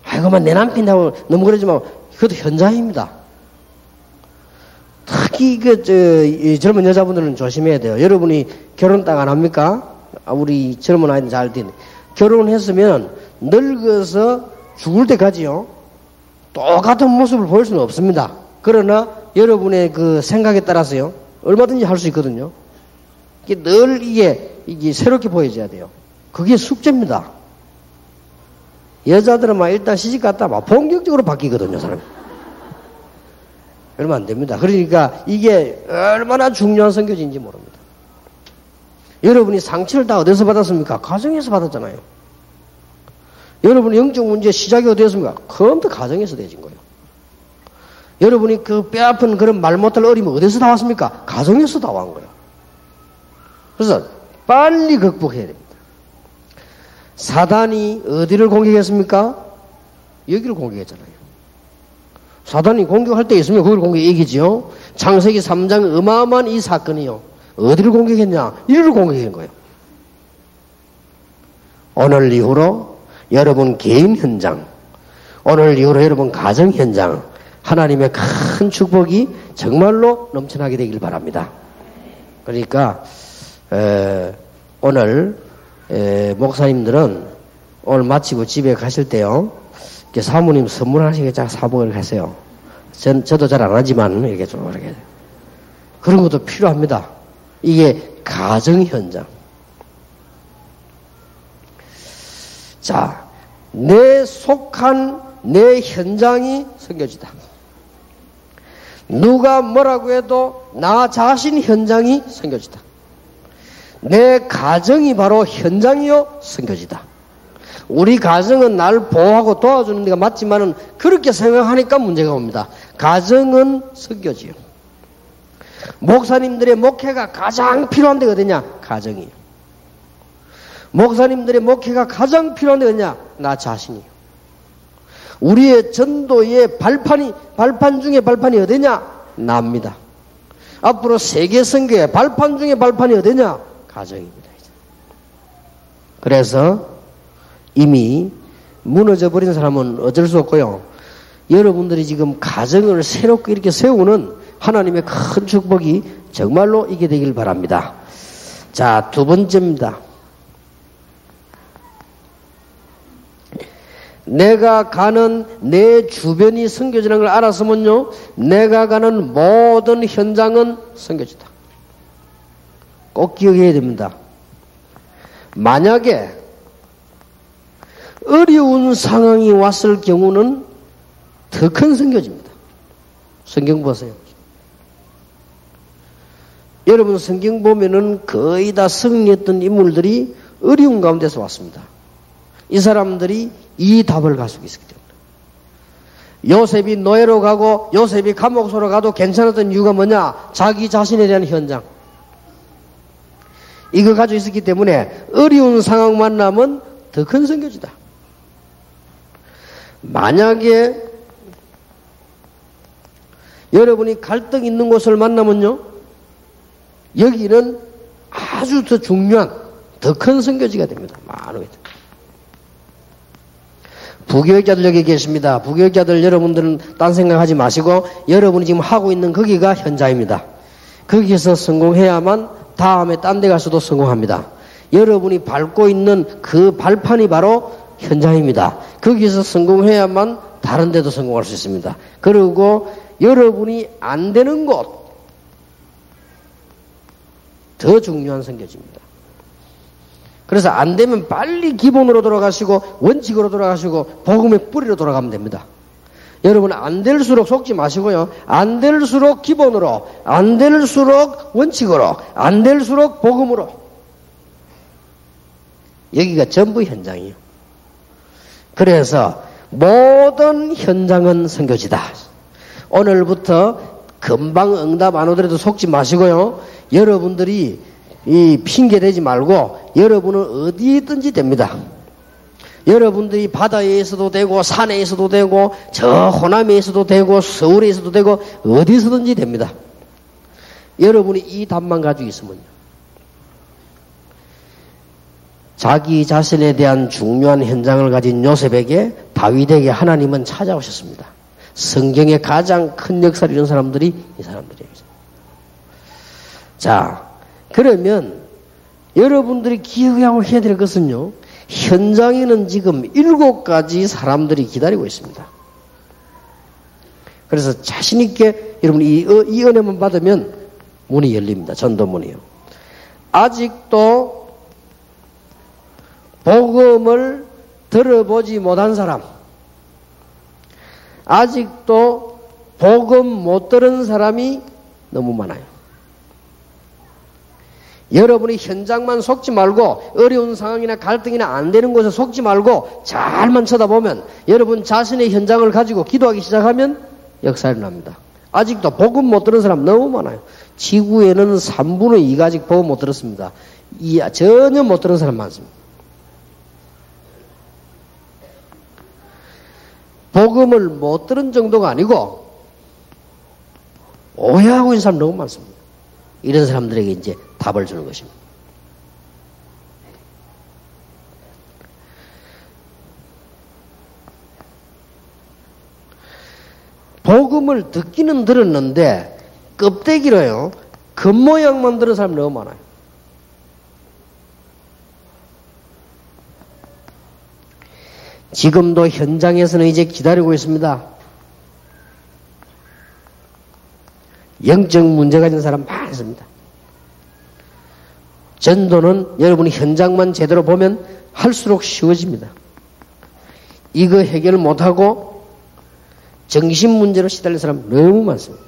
아이고만 내 남편하고 너무 그러지 마. 그것도 현장입니다. 특히 젊은 여자분들은 조심해야 돼요. 여러분이 결혼 딱 안 합니까? 우리 젊은 아이들 잘 듣는 결혼했으면 늙어서 죽을 때까지요. 똑같은 모습을 보일 수는 없습니다. 그러나 여러분의 그 생각에 따라서요. 얼마든지 할 수 있거든요. 늘 이게 새롭게 보여져야 돼요. 그게 숙제입니다. 여자들은 막 일단 시집 갔다 막 본격적으로 바뀌거든요, 사람이. 그러면 안 됩니다. 그러니까 이게 얼마나 중요한 선교지인지 모릅니다. 여러분이 상처를 다 어디서 받았습니까? 가정에서 받았잖아요. 여러분의 영적 문제의 시작이 어디였습니까? 그것도 가정에서 되진 거예요. 여러분이 그 뼈아픈 그런 말 못할 어림이 어디서 나왔습니까? 가정에서 나온 거예요. 그래서 빨리 극복해야 됩니다. 사단이 어디를 공격했습니까? 여기를 공격했잖아요. 사단이 공격할 때 있으면 그걸 공격 이기지요. 창세기 3장 어마어마한 이 사건이요. 어디를 공격했냐? 이를 공격한 거예요. 오늘 이후로 여러분 개인 현장, 오늘 이후로 여러분 가정 현장, 하나님의 큰 축복이 정말로 넘쳐나게 되길 바랍니다. 그러니까 오늘 목사님들은 오늘 마치고 집에 가실 때요. 사모님 선물 하나씩 사보고 가세요. 저도 잘 안 하지만 이렇게 좀 이렇게 그런 것도 필요합니다. 이게 가정 현장. 자, 내 속한 내 현장이 섬겨지다. 누가 뭐라고 해도 나 자신 현장이 섬겨지다. 내 가정이 바로 현장이요 섬겨지다. 우리 가정은 날 보호하고 도와주는 데가 맞지만은 그렇게 생각하니까 문제가 옵니다. 가정은 섬겨지요. 목사님들의 목회가 가장 필요한 데가 어디냐? 가정이에요. 목사님들의 목회가 가장 필요한 데가 어디냐? 나 자신이에요. 우리의 전도의 발판 중에 발판이 어디냐? 나입니다. 앞으로 세계 선교의 발판 중에 발판이 어디냐? 가정입니다. 그래서 이미 무너져 버린 사람은 어쩔 수 없고요. 여러분들이 지금 가정을 새롭게 이렇게 세우는 하나님의 큰 축복이 정말로 있게 되길 바랍니다. 자, 두 번째입니다. 내가 가는 내 주변이 선교지라는 걸 알았으면요, 내가 가는 모든 현장은 선교지다. 꼭 기억해야 됩니다. 만약에 어려운 상황이 왔을 경우는 더 큰 선교지입니다. 성경 보세요. 여러분 성경 보면은 거의 다 승리했던 인물들이 어려운 가운데서 왔습니다. 이 사람들이 이 답을 가지고 있었기 때문에. 요셉이 노예로 가고 요셉이 감옥소로 가도 괜찮았던 이유가 뭐냐? 자기 자신에 대한 현장. 이거 가지고 있었기 때문에 어려운 상황 만나면 더 큰 선교지다. 만약에 여러분이 갈등 있는 곳을 만나면요, 여기는 아주 더 중요한 더 큰 선교지가 됩니다. 많은 부교육자들 여기 계십니다. 부교육자들 여러분들은 딴 생각하지 마시고 여러분이 지금 하고 있는 거기가 현장입니다. 거기에서 성공해야만 다음에 딴 데 가서도 성공합니다. 여러분이 밟고 있는 그 발판이 바로 현장입니다. 거기서 성공해야만 다른 데도 성공할 수 있습니다. 그리고 여러분이 안 되는 곳, 더 중요한 선교지입니다. 그래서 안 되면 빨리 기본으로 돌아가시고 원칙으로 돌아가시고 복음의 뿌리로 돌아가면 됩니다. 여러분 안 될수록 속지 마시고요. 안 될수록 기본으로, 안 될수록 원칙으로, 안 될수록 복음으로. 여기가 전부 현장이에요. 그래서 모든 현장은 선교지다. 오늘부터 금방 응답 안 오더라도 속지 마시고요. 여러분들이 이 핑계 대지 말고 여러분은 어디든지 됩니다. 여러분들이 바다에 있어도 되고 산에 있어도 되고 저 호남에 있어도 되고 서울에 있어도 되고 어디서든지 됩니다. 여러분이 이 답만 가지고 있으면요. 자기 자신에 대한 중요한 현장을 가진 요셉에게 다윗에게 하나님은 찾아오셨습니다. 성경의 가장 큰 역사를 이룬 사람들이 이 사람들이에요. 자, 그러면 여러분들이 기억하고 해야 될 것은요, 현장에는 지금 7가지 사람들이 기다리고 있습니다. 그래서 자신있게 여러분이 이 은혜만 받으면 문이 열립니다. 전도문이요. 아직도 복음을 들어보지 못한 사람, 아직도 복음 못 들은 사람이 너무 많아요. 여러분이 현장만 속지 말고 어려운 상황이나 갈등이나 안 되는 곳에 속지 말고 잘만 쳐다보면 여러분 자신의 현장을 가지고 기도하기 시작하면 역사 일어납니다. 아직도 복음 못 들은 사람 너무 많아요. 지구에는 3분의 2가 아직 복음 못 들었습니다. 전혀 못 들은 사람 많습니다. 복음을 못 들은 정도가 아니고 오해하고 있는 사람 너무 많습니다. 이런 사람들에게 이제 답을 주는 것입니다. 복음을 듣기는 들었는데 껍데기로요, 겉모양만 들은 사람 너무 많아요. 지금도 현장에서는 이제 기다리고 있습니다. 영적 문제가 있는 사람 많습니다. 전도는 여러분이 현장만 제대로 보면 할수록 쉬워집니다. 이거 해결 못하고 정신 문제로 시달린 사람 너무 많습니다.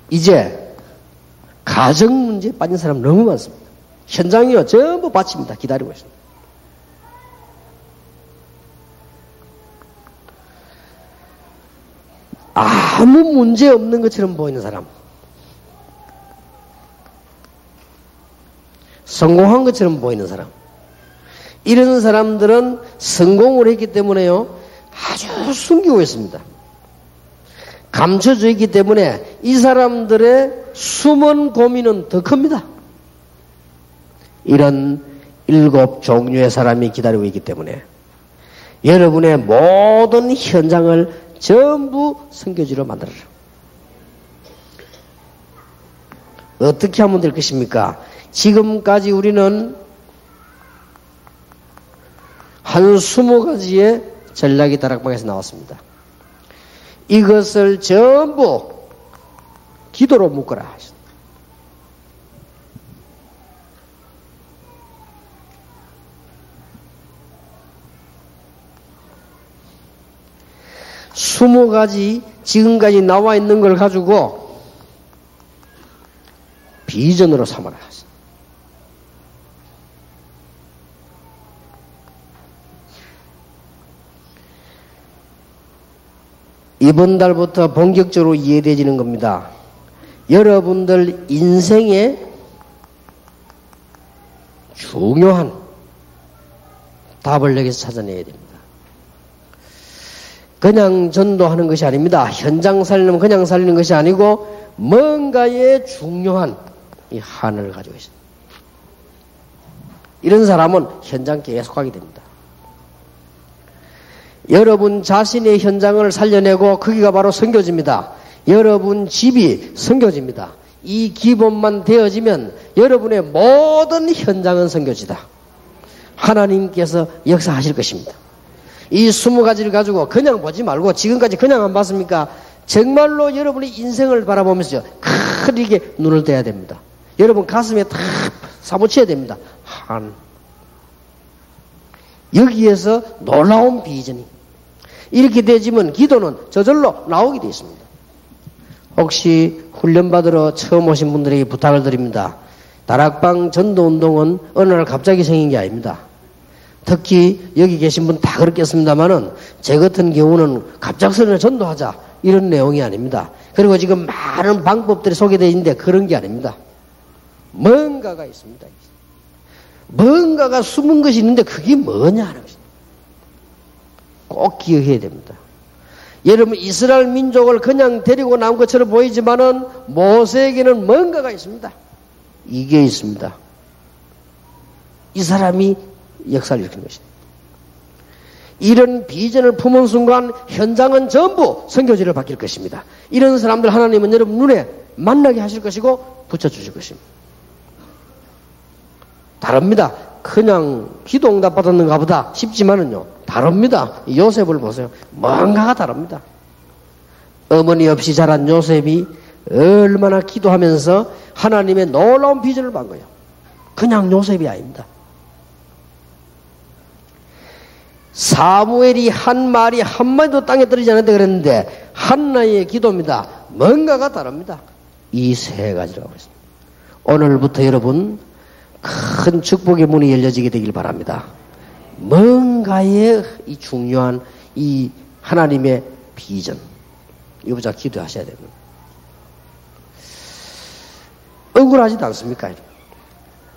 이제 가정 문제에 빠진 사람 너무 많습니다. 현장이요 전부 바칩니다. 기다리고 있습니다. 아무 문제 없는 것처럼 보이는 사람, 성공한 것처럼 보이는 사람, 이런 사람들은 성공을 했기 때문에요, 아주 숨기고 있습니다. 감춰져 있기 때문에 이 사람들의 숨은 고민은 더 큽니다. 이런 7 종류의 사람이 기다리고 있기 때문에 여러분의 모든 현장을 전부 선교지로 만들어라. 어떻게 하면 될 것입니까? 지금까지 우리는 한 20가지의 전략이 다락방에서 나왔습니다. 이것을 전부 기도로 묶어라. 20가지 지금까지 나와 있는 걸 가지고 비전으로 삼아라. 이번 달부터 본격적으로 이해되어지는 겁니다. 여러분들 인생의 중요한 답을 여기서 찾아내야 됩니다. 그냥 전도하는 것이 아닙니다. 현장 살리면 그냥 살리는 것이 아니고 뭔가의 중요한 이 한을 가지고 있습니다. 이런 사람은 현장 계속 하게 됩니다. 여러분 자신의 현장을 살려내고 거기가 바로 선교지입니다. 여러분 집이 선교지입니다. 이 기본만 되어지면 여러분의 모든 현장은 선교지다. 하나님께서 역사하실 것입니다. 이 20가지를 가지고 그냥 보지 말고 지금까지 그냥 안 봤습니까? 정말로 여러분의 인생을 바라보면서 크게 눈을 떼야 됩니다. 여러분 가슴에 다 사무쳐야 됩니다. 여기에서 놀라운 비전이 이렇게 되지면 기도는 저절로 나오게 되어 있습니다. 혹시 훈련받으러 처음 오신 분들에게 부탁을 드립니다. 다락방 전도운동은 어느 날 갑자기 생긴 게 아닙니다. 특히 여기 계신 분 다 그렇겠습니다만은 제 같은 경우는 갑작스레 전도하자 이런 내용이 아닙니다. 그리고 지금 많은 방법들이 소개되어 있는데 그런 게 아닙니다. 뭔가가 있습니다. 뭔가가 숨은 것이 있는데 그게 뭐냐 하는 것입니다. 꼭 기억해야 됩니다. 여러분 이스라엘 민족을 그냥 데리고 나온 것처럼 보이지만은 모세에게는 뭔가가 있습니다. 이게 있습니다. 이 사람이 역사를 일으키는 것입니다. 이런 비전을 품은 순간 현장은 전부 선교지를 바뀔 것입니다. 이런 사람들 하나님은 여러분 눈에 만나게 하실 것이고 붙여주실 것입니다. 다릅니다. 그냥 기도 응답 받았는가 보다 싶지만은요, 다릅니다. 요셉을 보세요. 뭔가가 다릅니다. 어머니 없이 자란 요셉이 얼마나 기도하면서 하나님의 놀라운 비전을 받은 거예요. 그냥 요셉이 아닙니다. 사무엘이 한 말이 한마디도 땅에 떨어지지 않았다 그랬는데 한나의 기도입니다. 뭔가가 다릅니다. 이 3가지라고 했습니다. 오늘부터 여러분 큰 축복의 문이 열려지게 되길 바랍니다. 뭔가의 이 중요한 이 하나님의 비전 이거보다 기도하셔야 됩니다. 억울하지도 않습니까?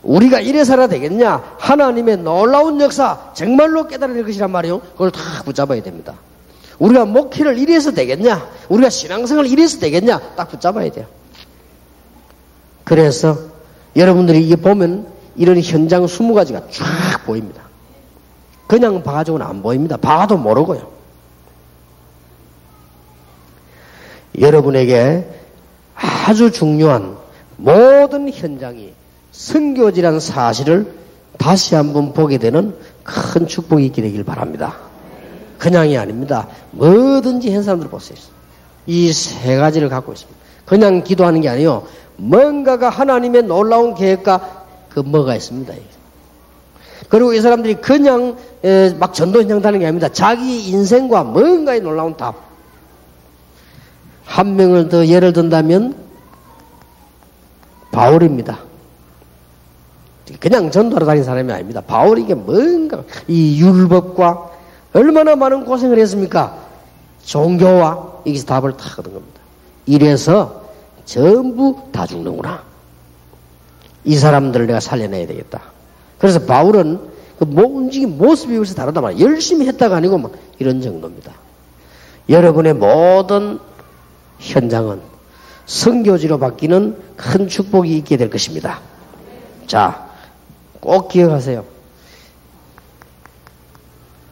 우리가 이래 살아야 되겠냐? 하나님의 놀라운 역사 정말로 깨달아낼 것이란 말이에요. 그걸 다 붙잡아야 됩니다. 우리가 목회를 이래서 되겠냐? 우리가 신앙생활을 이래서 되겠냐? 딱 붙잡아야 돼요. 그래서 여러분들이 이게 보면 이런 현장 20가지가 쫙 보입니다. 그냥 봐가지고는 안 보입니다. 봐도 모르고요. 여러분에게 아주 중요한 모든 현장이 선교지라는 사실을 다시 한번 보게 되는 큰 축복이 있게 되길 바랍니다. 그냥이 아닙니다. 뭐든지 한 사람들 보세요. 이 3가지를 갖고 있습니다. 그냥 기도하는 게 아니에요. 뭔가가 하나님의 놀라운 계획과 그 뭐가 있습니다. 그리고 이 사람들이 그냥 막 전도 현장 다니는 게 아닙니다. 자기 인생과 뭔가의 놀라운 답. 한 명을 더 예를 든다면 바울입니다. 그냥 전도하러 다니는 사람이 아닙니다. 바울이 이게 뭔가 이 율법과 얼마나 많은 고생을 했습니까? 종교와 여기서 답을 다 얻은 겁니다. 이래서 전부 다 죽는구나. 이 사람들을 내가 살려내야 되겠다. 그래서 바울은 그 움직임 모습이 여기서 다르단 말이에요. 열심히 했다가 아니고 막 이런 정도입니다. 여러분의 모든 현장은 선교지로 바뀌는 큰 축복이 있게 될 것입니다. 자, 꼭 기억하세요.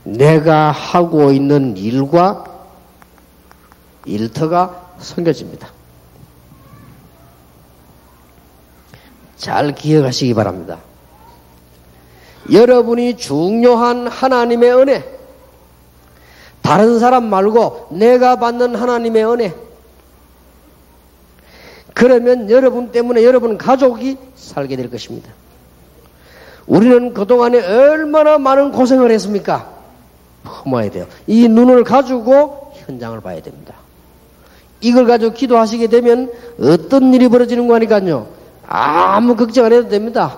내가 하고 있는 일과 일터가 선교지입니다. 잘 기억하시기 바랍니다. 여러분이 중요한 하나님의 은혜, 다른 사람 말고 내가 받는 하나님의 은혜, 그러면 여러분 때문에 여러분 가족이 살게 될 것입니다. 우리는 그동안에 얼마나 많은 고생을 했습니까? 품어야 돼요. 이 눈을 가지고 현장을 봐야 됩니다. 이걸 가지고 기도하시게 되면 어떤 일이 벌어지는 거니까요. 아무 걱정 안 해도 됩니다.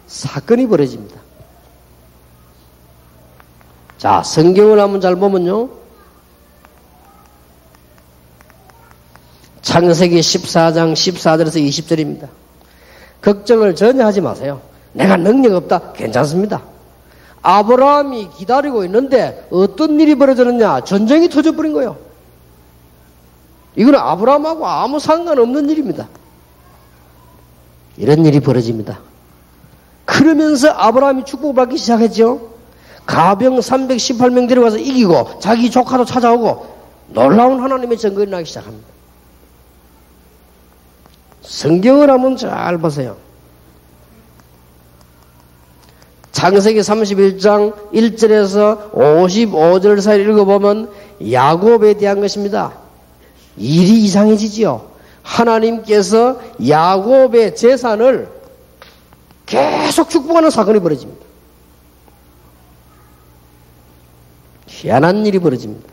사건이 벌어집니다. 자, 성경을 한번 잘 보면요. 창세기 14장 14절에서 20절입니다. 걱정을 전혀 하지 마세요. 내가 능력 없다. 괜찮습니다. 아브라함이 기다리고 있는데 어떤 일이 벌어졌느냐? 전쟁이 터져버린 거예요. 이건 아브라함하고 아무 상관없는 일입니다. 이런 일이 벌어집니다. 그러면서 아브라함이 축복받기 시작했죠. 가병 318명 데려가서 이기고 자기 조카도 찾아오고 놀라운 하나님의 증거가 나기 시작합니다. 성경을 한번 잘 보세요. 창세기 31장 1절에서 55절 사이 읽어보면 야곱에 대한 것입니다. 일이 이상해지지요. 하나님께서 야곱의 재산을 계속 축복하는 사건이 벌어집니다. 희한한 일이 벌어집니다.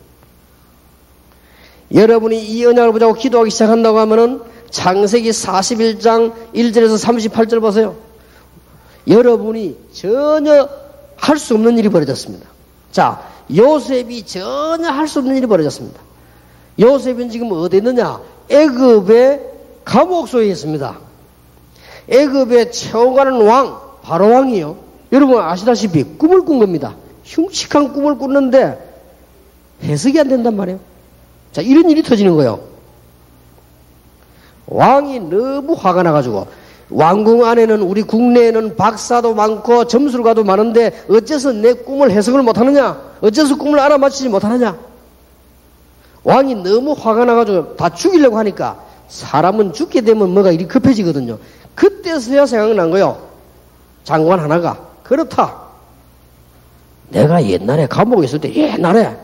여러분이 이 언약을 보자고 기도하기 시작한다고 하면은 창세기 41장 1절에서 38절 보세요. 여러분이 전혀 할 수 없는 일이 벌어졌습니다. 자, 요셉이 전혀 할 수 없는 일이 벌어졌습니다. 요셉은 지금 어디 있느냐? 애굽의 감옥소에 있습니다. 애굽의 최고가는 왕, 바로 왕이요. 여러분 아시다시피 꿈을 꾼 겁니다. 흉측한 꿈을 꿨는데 해석이 안 된단 말이에요. 자, 이런 일이 터지는 거예요. 왕이 너무 화가 나가지고 왕궁 안에는 우리 국내에는 박사도 많고 점술가도 많은데 어째서 내 꿈을 해석을 못하느냐? 어째서 꿈을 알아맞히지 못하느냐? 왕이 너무 화가 나가지고 다 죽이려고 하니까 사람은 죽게 되면 뭐가 일이 급해지거든요. 그때서야 생각난 거예요. 장관 하나가 그렇다. 내가 옛날에 감옥에 있을 때 옛날에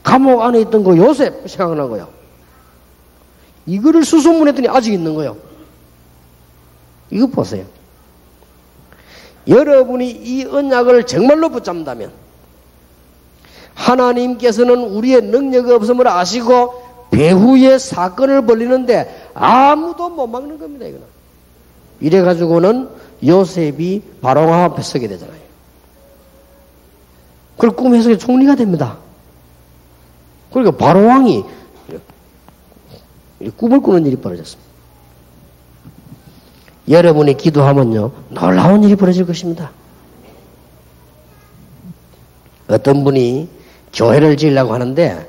감옥 안에 있던 그 요셉 생각난 거예요. 이거를 수소문했더니 아직 있는 거예요. 이거 보세요. 여러분이 이 언약을 정말로 붙잡는다면 하나님께서는 우리의 능력이 없음을 아시고 배후의 사건을 벌리는데 아무도 못 막는 겁니다. 이거는. 이래가지고는 요셉이 바로왕 앞에 서게 되잖아요. 그걸 꿈 해석의 총리가 됩니다. 그러니까 바로왕이 꿈을 꾸는 일이 벌어졌습니다. 여러분이 기도하면요 놀라운 일이 벌어질 것입니다. 어떤 분이 교회를 지으려고 하는데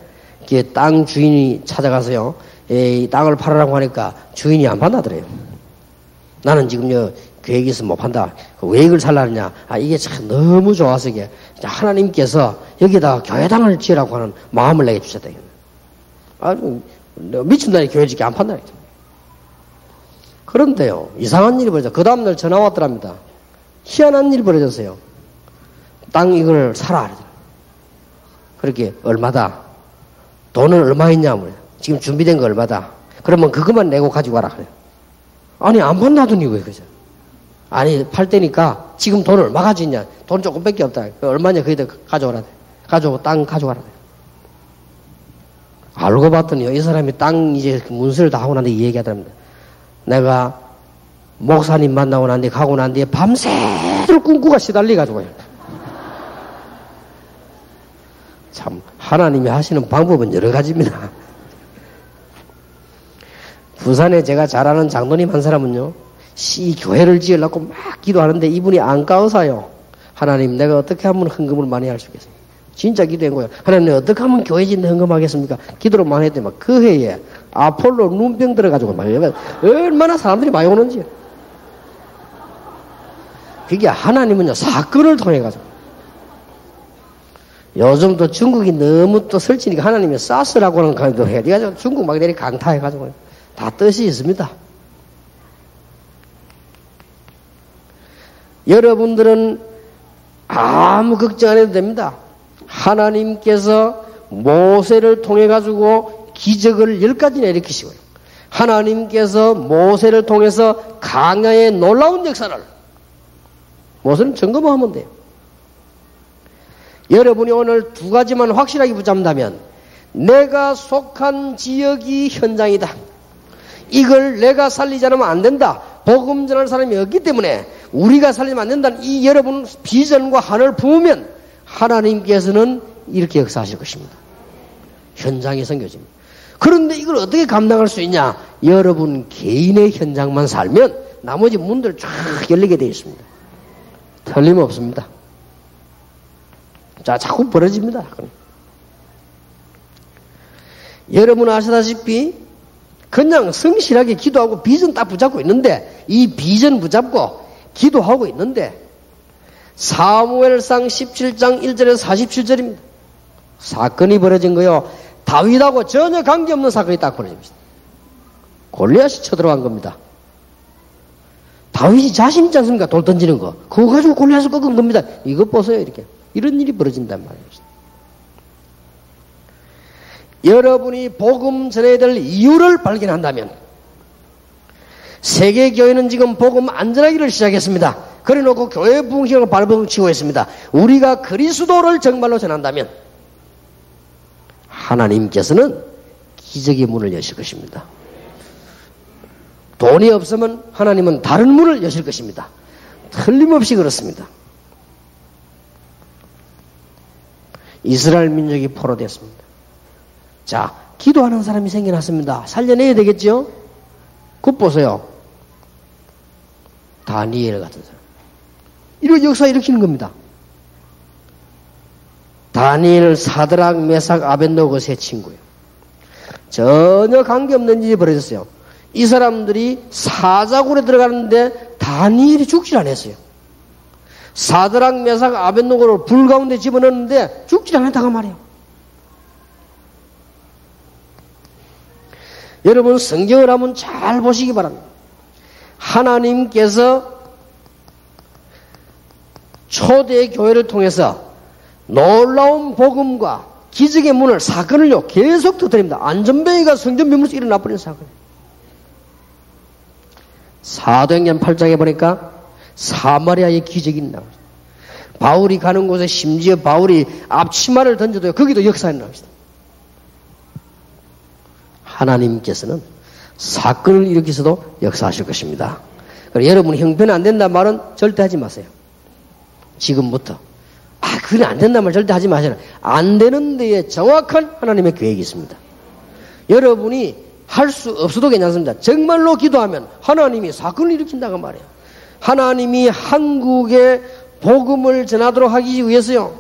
땅 주인이 찾아가서요 이 땅을 팔으라고 하니까 주인이 안 판다더래요. 나는 지금 계획이 있으면 못 판다. 왜 이걸 살라느냐? 이게 참 너무 좋아서 이게 하나님께서 여기다가 교회당을 지으라고 하는 마음을 내게 주셨다. 아주 미친다니 교회 짓기 안 판다. 그런데요 이상한 일이 벌어져. 그 다음날 전화 왔더랍니다. 희한한 일이 벌어졌어요. 땅 이걸 사라. 그렇게 얼마다? 돈은 얼마 있냐면 지금 준비된 거 얼마다? 그러면 그것만 내고 가지고 와라. 그래요. 아니 안 판다더니 왜 그죠? 아니 팔 때니까 지금 돈 얼마 가지고 있냐? 돈 조금밖에 없다. 얼마냐? 거기다 가져오라. 가져오고 땅 가져와라. 알고 봤더니 이 사람이 땅 이제 문서를 다 하고 난 뒤에 얘기하더랍니다. 내가 목사님 만나고 난 뒤에 가고 난 뒤에 밤새도록 꿈꾸가 시달리 가지고요. 참 하나님이 하시는 방법은 여러 가지입니다. 부산에 제가 잘 아는 장로님 한 사람은요, 이 교회를 지으려고 막 기도하는데 이분이 안 까워서요. 하나님, 내가 어떻게 하면 헌금을 많이 할 수 있겠습니까? 진짜 기도한 거예요. 하나님, 내가 어떻게 하면 교회 짓는데 헌금하겠습니까? 기도를 많이 했더니 막 그 해에 아폴로 눈병 들어가지고 말이에요. 얼마나 사람들이 많이 오는지. 그게 하나님은요, 사건을 통해가지고. 요즘도 중국이 너무 또 설치니까 하나님이 사스라고 하는 강도 해가지고 중국 막 내리 강타해가지고 다 뜻이 있습니다. 여러분들은 아무 걱정 안 해도 됩니다. 하나님께서 모세를 통해가지고 기적을 10가지나 일으키시고요. 하나님께서 모세를 통해서 강야의 놀라운 역사를 모세는 점검만 하면 돼요. 여러분이 오늘 두 가지만 확실하게 붙잡는다면 내가 속한 지역이 현장이다. 이걸 내가 살리지 않으면 안 된다. 복음 전할 사람이 없기 때문에 우리가 살리면 안 된다는 이 여러분 비전과 한을 품으면 하나님께서는 이렇게 역사하실 것입니다. 현장이 선교집니다. 그런데 이걸 어떻게 감당할 수 있냐? 여러분 개인의 현장만 살면 나머지 문들 쫙 열리게 되어 있습니다. 틀림없습니다. 자, 자꾸 벌어집니다. 여러분 아시다시피 그냥 성실하게 기도하고 비전 딱 붙잡고 있는데 이 비전 붙잡고 기도하고 있는데 사무엘상 17장 1절에서 47절입니다. 사건이 벌어진 거요. 다윗하고 전혀 관계없는 사건이 딱 벌어집니다. 골리앗이 쳐들어간 겁니다. 다윗이 자신 있지 않습니까? 돌 던지는 거. 그거 가지고 골리앗을 꺾은 겁니다. 이것 보세요. 이렇게. 이런 일이 벌어진단 말입니다. 여러분이 복음 전해야 될 이유를 발견한다면 세계교회는 지금 복음 안전하기를 시작했습니다. 그래놓고 교회 부흥식을 발버둥치고 있습니다. 우리가 그리스도를 정말로 전한다면 하나님께서는 기적의 문을 여실 것입니다. 돈이 없으면 하나님은 다른 문을 여실 것입니다. 틀림없이 그렇습니다. 이스라엘 민족이 포로되었습니다. 자, 기도하는 사람이 생겨났습니다. 살려내야 되겠죠? 굿 보세요. 다니엘 같은 사람. 이런 역사 일으키는 겁니다. 다니엘, 사드락, 메삭, 아벳노고 세 친구예요. 전혀 관계없는 일이 벌어졌어요. 이 사람들이 사자굴에 들어가는데 다니엘이 죽질 않았어요. 사드락, 메삭, 아벳노고를 불 가운데 집어넣었는데 죽질 않았다고 말이에요. 여러분 성경을 한번 잘 보시기 바랍니다. 하나님께서 초대 교회를 통해서 놀라운 복음과 기적의 문을 사건을요 계속 터뜨립니다. 안전뱅이가 성전 묘물에서 일어나버린 사건. 사도행전 8장에 보니까 사마리아의 기적이 나옵니다. 바울이 가는 곳에 심지어 바울이 앞치마를 던져도 거기도 역사가 나옵니다. 하나님께서는 사건을 일으키서도 역사하실 것입니다. 그래서 여러분 형편 안 된다는 말은 절대 하지 마세요. 지금부터. 그건 안 된다는 말 절대 하지 마세요. 안 되는 데에 정확한 하나님의 계획이 있습니다. 여러분이 할 수 없어도 괜찮습니다. 정말로 기도하면 하나님이 사건을 일으킨다고 말이에요. 하나님이 한국에 복음을 전하도록 하기 위해서요.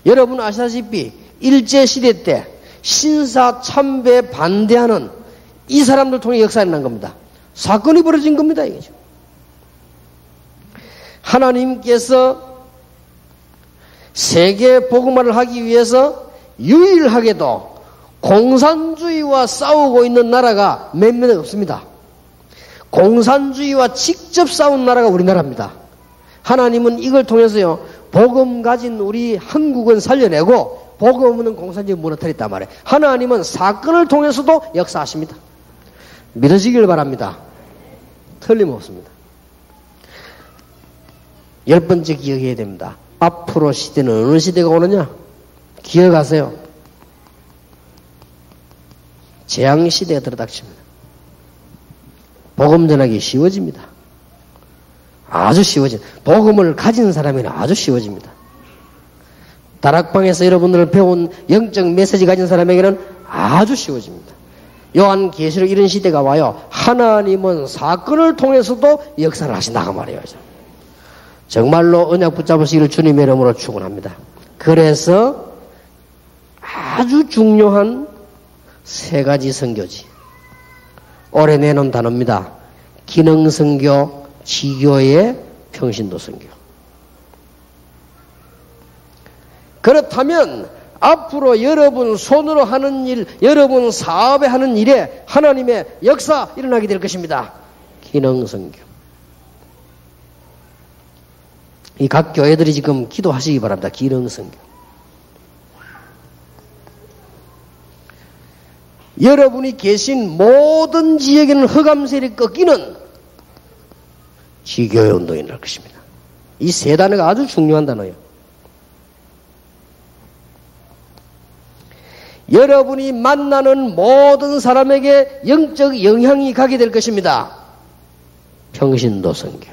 여러분 아시다시피 일제시대 때 신사 참배 반대하는 이 사람들 통해 역사가 난 겁니다. 사건이 벌어진 겁니다. 이거죠. 하나님께서 세계 복음화를 하기 위해서 유일하게도 공산주의와 싸우고 있는 나라가 몇몇 없습니다. 공산주의와 직접 싸운 나라가 우리나라입니다. 하나님은 이걸 통해서요, 복음 가진 우리 한국은 살려내고 복음 없는 공산주의 무너뜨렸단 말이에요. 하나님은 사건을 통해서도 역사하십니다. 믿으시길 바랍니다. 틀림없습니다. 10번째 기억해야 됩니다. 앞으로 시대는 어느 시대가 오느냐? 기억하세요. 재앙시대가 들어닥칩니다. 복음 전하기 쉬워집니다. 아주 쉬워집니다. 복음을 가진 사람에는 아주 쉬워집니다. 다락방에서 여러분들 배운 영적 메시지 가진 사람에게는 아주 쉬워집니다. 요한계시록 이런 시대가 와요. 하나님은 사건을 통해서도 역사를 하신다고 말이에요. 정말로 언약 붙잡으시기를 주님의 이름으로 축원합니다. 그래서 아주 중요한 세 가지 선교지. 올해 내놓은 단어입니다. 기능선교, 지교의 평신도 선교. 그렇다면 앞으로 여러분 손으로 하는 일, 여러분 사업에 하는 일에 하나님의 역사 일어나게 될 것입니다. 기능선교. 이 각 교회들이 지금 기도하시기 바랍니다. 기능선교. 여러분이 계신 모든 지역에는 흑암세력이 꺾이는 지교의 운동이 날 것입니다. 이 세 단어가 아주 중요한 단어예요. 여러분이 만나는 모든 사람에게 영적 영향이 가게 될 것입니다. 평신도 선교.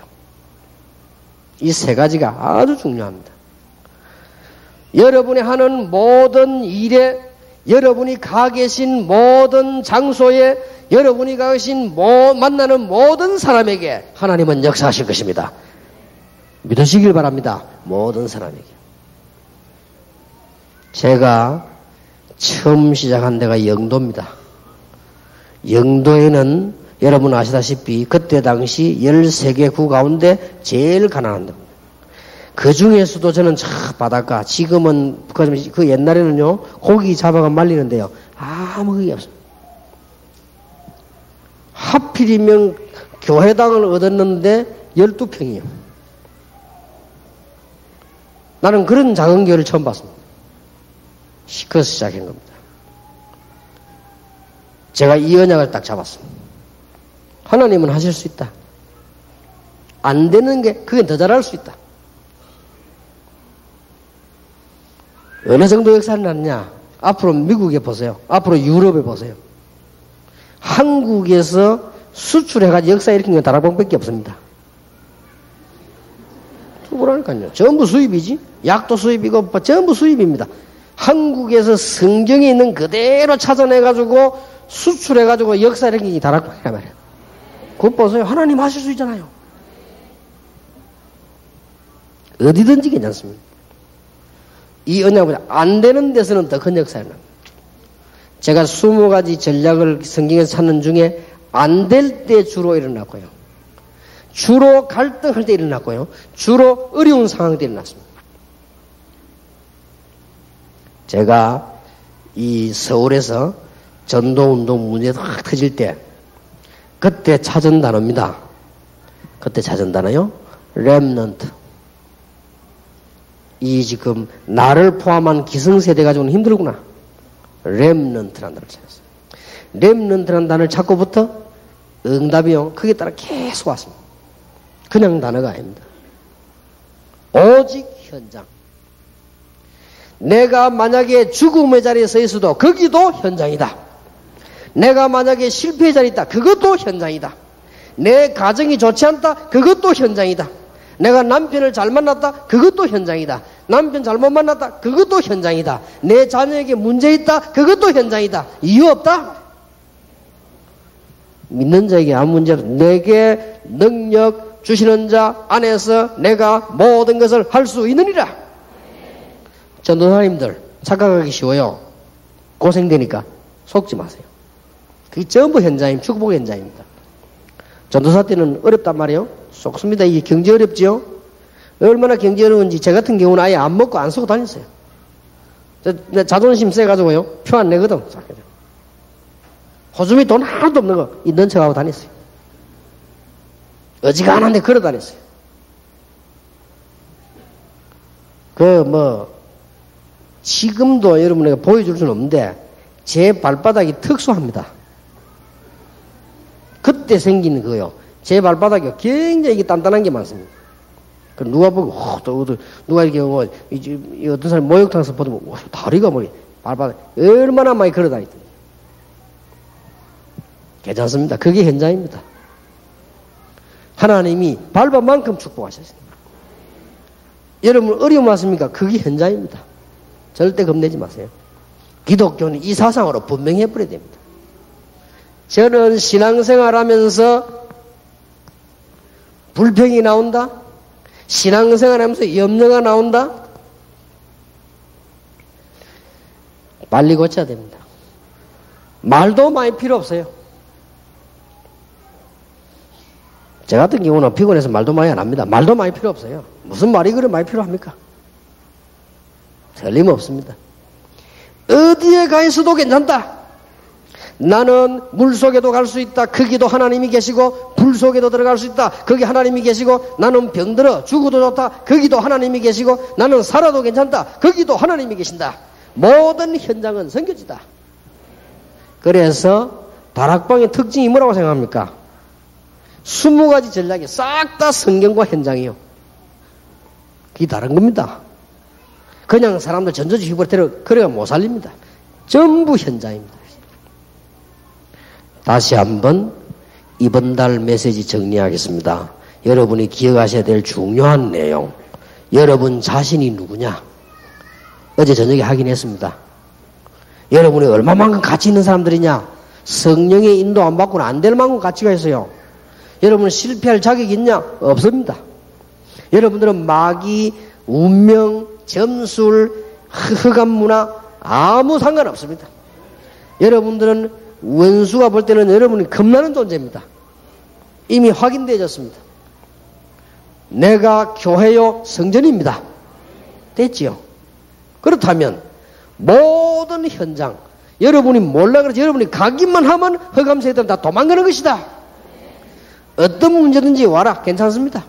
이 세 가지가 아주 중요합니다. 여러분이 하는 모든 일에, 여러분이 가 계신 모든 장소에, 여러분이 가 계신 만나는 모든 사람에게 하나님은 역사하실 것입니다. 믿으시길 바랍니다. 모든 사람에게. 제가 처음 시작한 데가 영도입니다. 영도에는 여러분 아시다시피 그때 당시 13개 구 가운데 제일 가난한 데입니다. 그 중에서도 저는 바닷가, 지금은 그 옛날에는요 고기 잡아가 말리는데요 아무 그게 없습니다. 하필이면 교회당을 얻었는데 12평이에요. 나는 그런 작은 교회를 처음 봤습니다. 그래서 시작한 겁니다. 제가 이 언약을 딱 잡았습니다. 하나님은 하실 수 있다. 안 되는 게 그게 더 잘할 수 있다. 어느 정도 역사를 났냐? 앞으로 미국에 보세요. 앞으로 유럽에 보세요. 한국에서 수출해가지고 역사 일으킨 건 다락방밖에 없습니다. 뭐라니까요. 전부 수입이지. 약도 수입이고 전부 수입입니다. 한국에서 성경에 있는 그대로 찾아내가지고 수출해가지고 역사 일으킨 게 다락방이란 말이에요. 그것 보세요. 하나님 하실 수 있잖아요. 어디든지 괜찮습니다. 이 언약보다 안 되는 데서는 더 큰 역사를 납니다. 제가 20가지 전략을 성경에서 찾는 중에 안 될 때 주로 일어났고요. 주로 갈등할 때 일어났고요. 주로 어려운 상황 때 일어났습니다. 제가 이 서울에서 전도운동 문제가 확 터질 때 그때 찾은 단어입니다. 그때 찾은 단어요. 렘넌트. 이 지금 나를 포함한 기성세대 가지고는 힘들구나. 렘넌트라는 단어를 찾았어요. 렘넌트라는 단어를 찾고부터 응답이요. 그게 따라 계속 왔습니다. 그냥 단어가 아닙니다. 오직 현장. 내가 만약에 죽음의 자리에 서 있어도 거기도 현장이다. 내가 만약에 실패의 자리에 있다. 그것도 현장이다. 내 가정이 좋지 않다. 그것도 현장이다. 내가 남편을 잘 만났다. 그것도 현장이다. 남편 잘못 만났다. 그것도 현장이다. 내 자녀에게 문제 있다. 그것도 현장이다. 이유 없다. 믿는 자에게 아무 문제 없다. 내게 능력 주시는 자 안에서 내가 모든 것을 할 수 있느니라. 전도사님들 착각하기 쉬워요. 고생되니까 속지 마세요. 그게 전부 현장입니다. 축복 현장입니다. 전도사 때는 어렵단 말이에요. 속습니다. 이게 경제 어렵지요. 얼마나 경제 어려운지 제 같은 경우는 아예 안 먹고 안 쓰고 다녔어요. 내 자존심 세가지고요. 표 안 내거든. 호주머니 돈 하나도 없는 거 있는 척하고 다녔어요. 어지간한데 걸어 다녔어요. 지금도 여러분에게 보여줄 수는 없는데 제 발바닥이 특수합니다. 그때 생긴 거요. 제 발바닥이 굉장히 이게 단단한 게 많습니다. 누가 보고 누가 이렇게 어떤 사람이 목욕탕에서 보면 다리가 발바닥 얼마나 많이 걸어 다니더니 괜찮습니다. 그게 현장입니다. 하나님이 밟은 만큼 축복하셨습니다. 여러분 어려움 왔습니까? 그게 현장입니다. 절대 겁내지 마세요. 기독교는 이 사상으로 분명히 해버려야 됩니다. 저는 신앙생활하면서 불평이 나온다? 신앙생활하면서 염려가 나온다? 빨리 고쳐야 됩니다. 말도 많이 필요 없어요. 저 같은 경우는 피곤해서 말도 많이 안 합니다. 말도 많이 필요 없어요. 무슨 말이 그래 많이 필요합니까? 틀림없습니다. 어디에 가 있어도 괜찮다. 나는 물 속에도 갈 수 있다. 거기도 하나님이 계시고 불 속에도 들어갈 수 있다. 거기 하나님이 계시고 나는 병들어 죽어도 좋다. 거기도 하나님이 계시고 나는 살아도 괜찮다. 거기도 하나님이 계신다. 모든 현장은 선교지다. 그래서 다락방의 특징이 뭐라고 생각합니까? 20가지 전략이 싹 다 성경과 현장이요. 그게 다른 겁니다. 그냥 사람들 전조지 휘부르테로 그래가 못 살립니다. 전부 현장입니다. 다시 한번 이번 달 메시지 정리하겠습니다. 여러분이 기억하셔야 될 중요한 내용. 여러분 자신이 누구냐? 어제 저녁에 확인했습니다. 여러분이 얼마만큼 가치 있는 사람들이냐? 성령의 인도 안 받고는 안 될 만큼 가치가 있어요. 여러분은 실패할 자격이 있냐? 없습니다. 여러분들은 마귀, 운명, 점술, 흑암 문화 아무 상관없습니다. 여러분들은 원수가 볼 때는 여러분이 겁나는 존재입니다. 이미 확인되어졌습니다. 내가 교회요 성전입니다. 됐지요? 그렇다면 모든 현장 여러분이 몰라 그러지 여러분이 가기만 하면 흑암세들은 다 도망가는 것이다. 어떤 문제든지 와라. 괜찮습니다.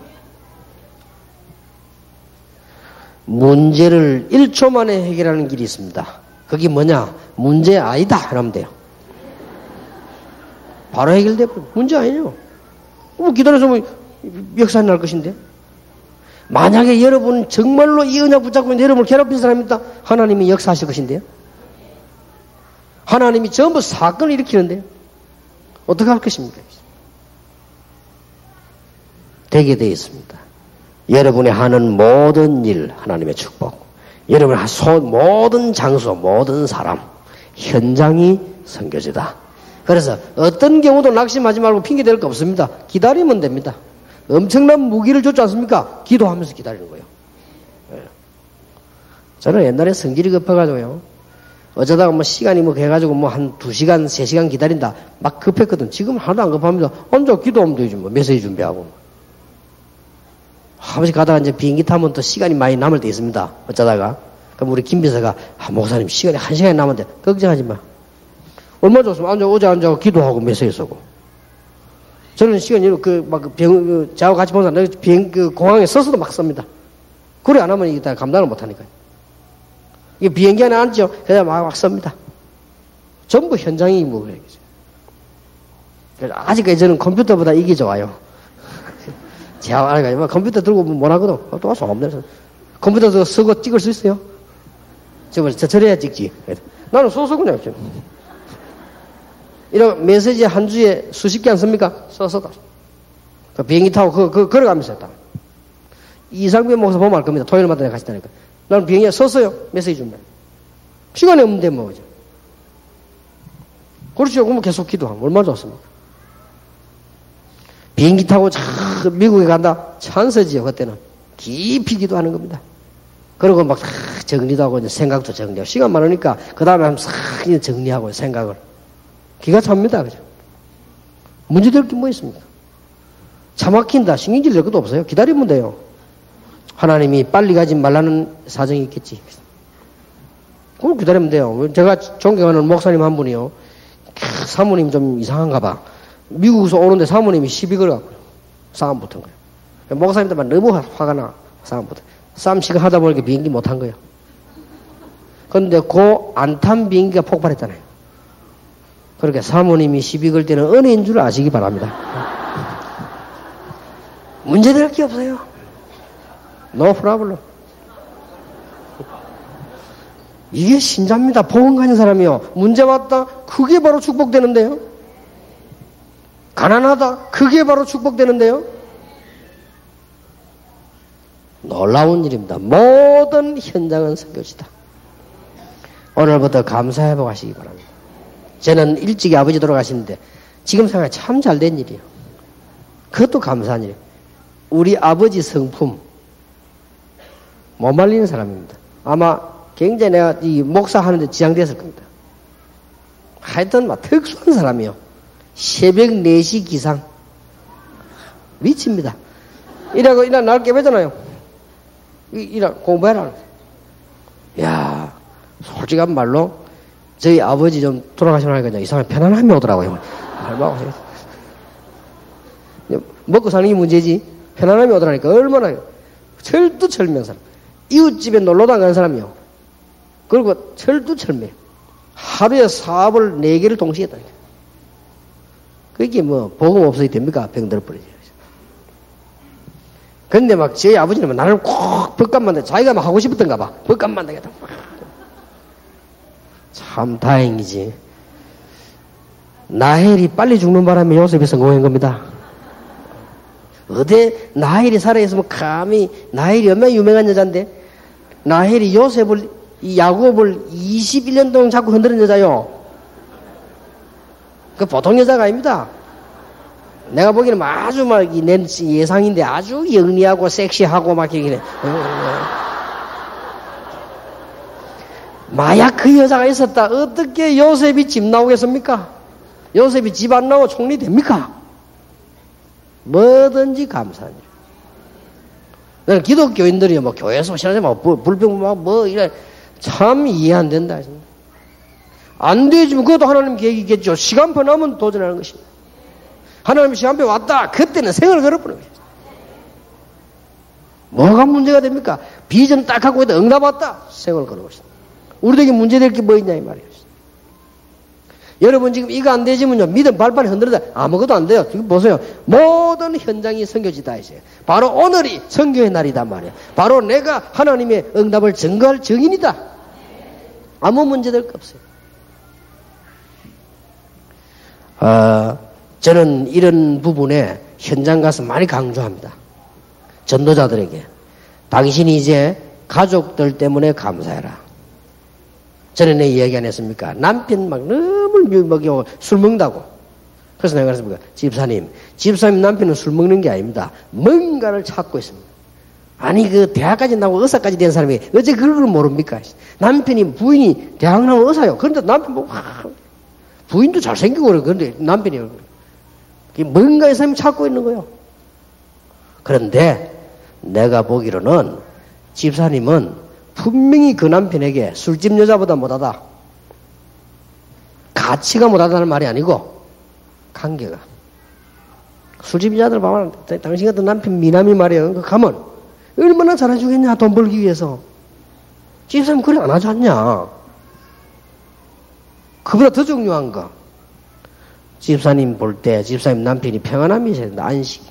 문제를 1초 만에 해결하는 길이 있습니다. 그게 뭐냐? 문제 아니다 하면 돼요. 바로 해결돼 버려. 문제 아니에요. 뭐 기다려서 뭐 역사는 날 것인데. 만약에 여러분 정말로 이 은혜 붙잡고 있는데 여러분을 괴롭힌 사람이 있다. 하나님이 역사하실 것인데요. 하나님이 전부 사건을 일으키는데요. 어떻게 할 것입니까? 되게 되어 있습니다. 여러분이 하는 모든 일 하나님의 축복, 여러분이 모든 장소, 모든 사람, 현장이 선교지다. 그래서 어떤 경우도 낙심하지 말고 핑계댈 거 없습니다. 기다리면 됩니다. 엄청난 무기를 줬지 않습니까? 기도하면서 기다리는 거예요. 저는 옛날에 성질이 급해가지고요. 어쩌다가 뭐 시간이 뭐 해가지고 뭐 한 2시간, 3시간 기다린다. 막 급했거든. 지금 하나도 안 급합니다. 혼자 기도하면 되지 뭐. 메시지 준비하고. 아버지 가다가 이제 비행기 타면 또 시간이 많이 남을 때 있습니다. 어쩌다가. 그럼 우리 김 비서가, 목사님 시간이 1시간이 남았는데, 걱정하지 마. 얼마 좋습니다. 어제 앉아서 기도하고 메시지 쓰고. 저는 시간이, 저하고 같이 본 사람, 공항에 서서도 막 씁니다. 그래 안 하면 이게 다 감당을 못 하니까요. 이게 비행기 안에 앉죠? 그냥 막 씁니다. 전부 현장이 뭐, 그래서 아직까지 저는 컴퓨터보다 이게 좋아요. 제가 알아가지고 컴퓨터 들고 못 하거든. 또 와서 없네. 컴퓨터 쓰고 찍을 수 있어요? 저래야 찍지. 나는 써서 그냥. 이런 메시지 한 주에 수십 개 안 씁니까? 써서다. 그 비행기 타고 걸어가면서 했다. 이상빈 목사 보면 알 겁니다. 토요일마다 내가 같이 다니까. 나는 비행기에 썼어요. 메시지 준비. 시간이 없는데 뭐, 그죠? 그렇죠. 그러면 계속 기도하고. 얼마나 좋습니까? 비행기 타고 미국에 간다? 찬스지요, 그때는. 깊이 기도하는 겁니다. 그리고 막 정리도 하고, 생각도 정리하고. 시간 많으니까, 그 다음에 한번 싹 정리하고, 생각을. 기가 찹니다, 그죠? 문제될 게 뭐 있습니까? 차 막힌다. 신경질 낼 것도 없어요. 기다리면 돼요. 하나님이 빨리 가지 말라는 사정이 있겠지. 그럼 기다리면 돼요. 제가 존경하는 목사님 한 분이요. 사모님 좀 이상한가 봐. 미국에서 오는데 사모님이 시비 걸어갖고 싸움 붙은 거예요. 목사님들만 너무 화가 나. 싸움 붙은. 싸움 시간 하다 보니까 비행기 못 탄 거예요. 그런데 그 안 탄 비행기가 폭발했잖아요. 그러니까 사모님이 시비 걸 때는 은혜인 줄 아시기 바랍니다. 문제될 게 없어요. No problem. 이게 신자입니다. 복음 가진 사람이요. 문제 왔다? 그게 바로 축복되는데요. 가난하다? 그게 바로 축복되는데요. 놀라운 일입니다. 모든 현장은 선교지다. 오늘부터 감사회복 하시기 바랍니다. 저는 일찍이 아버지 돌아가시는데 지금 생각해 참 잘된 일이에요. 그것도 감사한 일이에요. 우리 아버지 성품 못 말리는 사람입니다. 아마 굉장히 내가 이 목사하는데 지장됐을 겁니다. 하여튼 막 특수한 사람이요. 새벽 4시 기상 미칩니다. 이라고 일어나 날 깨배잖아요. 공부해라. 야, 솔직한 말로 저희 아버지 좀 돌아가시고 나니까 이 사람이 편안함이 오더라고요. 먹고 사는 게 문제지. 편안함이 오더라니까 얼마나 철두철미한 사람. 이웃집에 놀러도 안 가는 사람이요. 그리고 철두철미. 하루에 사업을 4개를 동시에 했다니까. 그게 뭐 복음 없어야 됩니까? 병들 버리지. 근데 막 저희 아버지는 나를 꼭 법관만 자기가 막 하고 싶었던가 봐. 법관만 되겠다. 참 다행이지. 나헬이 빨리 죽는 바람에 요셉이 성공한 겁니다. 어디 나헬이 살아있으면 감히 나헬이 얼마나 유명한 여잔데 나헬이 요셉을 이 야곱을 21년 동안 자꾸 흔드는 여자요. 그 보통 여자가 아닙니다. 내가 보기에는 아주 막 내 예상인데 아주 영리하고 섹시하고 막 이렇게 만약 그 여자가 있었다 어떻게 요셉이 집 나오겠습니까? 요셉이 집 안 나오고 총리 됩니까? 뭐든지 감사한 일. 나는 기독교인들이 뭐 교회에서 신앙생활 불평 뭐 이래 참 이해 안 된다. 안 되지만 그것도 하나님 계획이겠죠. 시간표 나면 도전하는 것입니다. 하나님 시간표 왔다. 그때는 생을 걸어버리는 것입니다. 뭐가 문제가 됩니까? 비전 딱 갖고 있다. 응답 왔다. 생을 걸어버립니다. 우리에게 문제될 게 뭐 있냐 이 말이에요. 여러분 지금 이거 안 되지면요. 믿음 발판이 흔들다 아무것도 안 돼요. 지금 보세요. 모든 현장이 선교지다 이제. 바로 오늘이 선교의 날이단 말이에요. 바로 내가 하나님의 응답을 증거할 증인이다. 아무 문제될 거 없어요. 저는 이런 부분에 현장 가서 많이 강조합니다. 전도자들에게. 당신이 이제 가족들 때문에 감사해라. 전에 이야기 안 했습니까? 남편 막 너무 먹이고 술 먹는다고. 그래서 내가 그랬습니까? 집사님 남편은 술 먹는 게 아닙니다. 뭔가를 찾고 있습니다. 아니 그 대학까지 나오고 의사까지 된 사람이 어째 그걸 모릅니까? 남편이 부인이 대학 나온 의사요. 그런데 남편 보고 부인도 잘생기고 그래. 그런데 남편이 뭔가 이 사람이 찾고 있는 거예요. 그런데 내가 보기로는 집사님은 분명히 그 남편에게 술집 여자보다 못하다. 가치가 못하다는 말이 아니고 관계가. 술집 여자들 보면 당신 같은 남편 미남이 말이에요. 가면 얼마나 잘해주겠냐 돈 벌기 위해서. 집사님 그래 안 하지 않냐. 그보다 더 중요한 거. 집사님 볼 때 집사님 남편이 평안함이 있어야 된다. 안식이.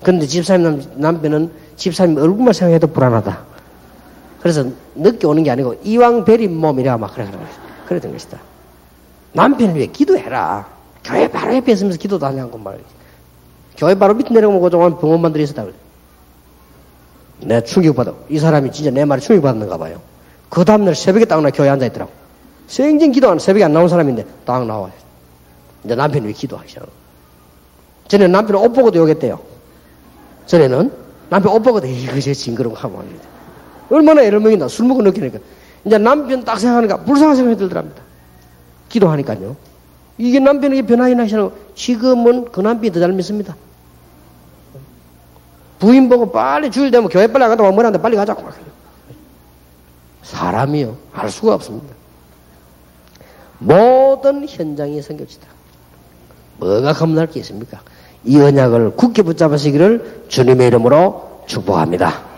그런데 집사님 남편은 집사님 얼굴만 생각해도 불안하다. 그래서 늦게 오는 게 아니고 이왕 베린 몸이라 막 그랬던 것이다. 남편을 위해 기도해라. 교회 바로 옆에 있으면서 기도도 하냐고 말이지. 교회 바로 밑에 내려가면 그동안 병원만들이 있었다. 내가 충격받아. 이 사람이 진짜 내 말에 충격받았는가 봐요. 그 다음날 새벽에 딱 나 교회에 앉아있더라고. 생전 기도하는 새벽에 안 나온 사람인데 딱 나와요. 이제 남편이 왜 기도하기 시작하고. 전에는 남편은 옷 보고도 욕했대요. 전에는 남편 옷 보고도 이거 저 징그러운 거 하고 말입니다. 얼마나 애를 먹인다. 술 먹고 느끼니까. 이제 남편 딱 생각하니까 불쌍한 생각이 들더랍니다. 기도하니까요. 이게 남편에게 변화가 나시는 지금은 그 남편이 더 잘 믿습니다. 부인 보고 빨리 주일 되면 교회 빨리 안 간다고 뭐라는데 빨리 가자고. 사람이요. 알 수가 없습니다. 모든 현장이 선교지다. 뭐가 겁날 게 있습니까? 이 언약을 굳게 붙잡으시기를 주님의 이름으로 축복합니다.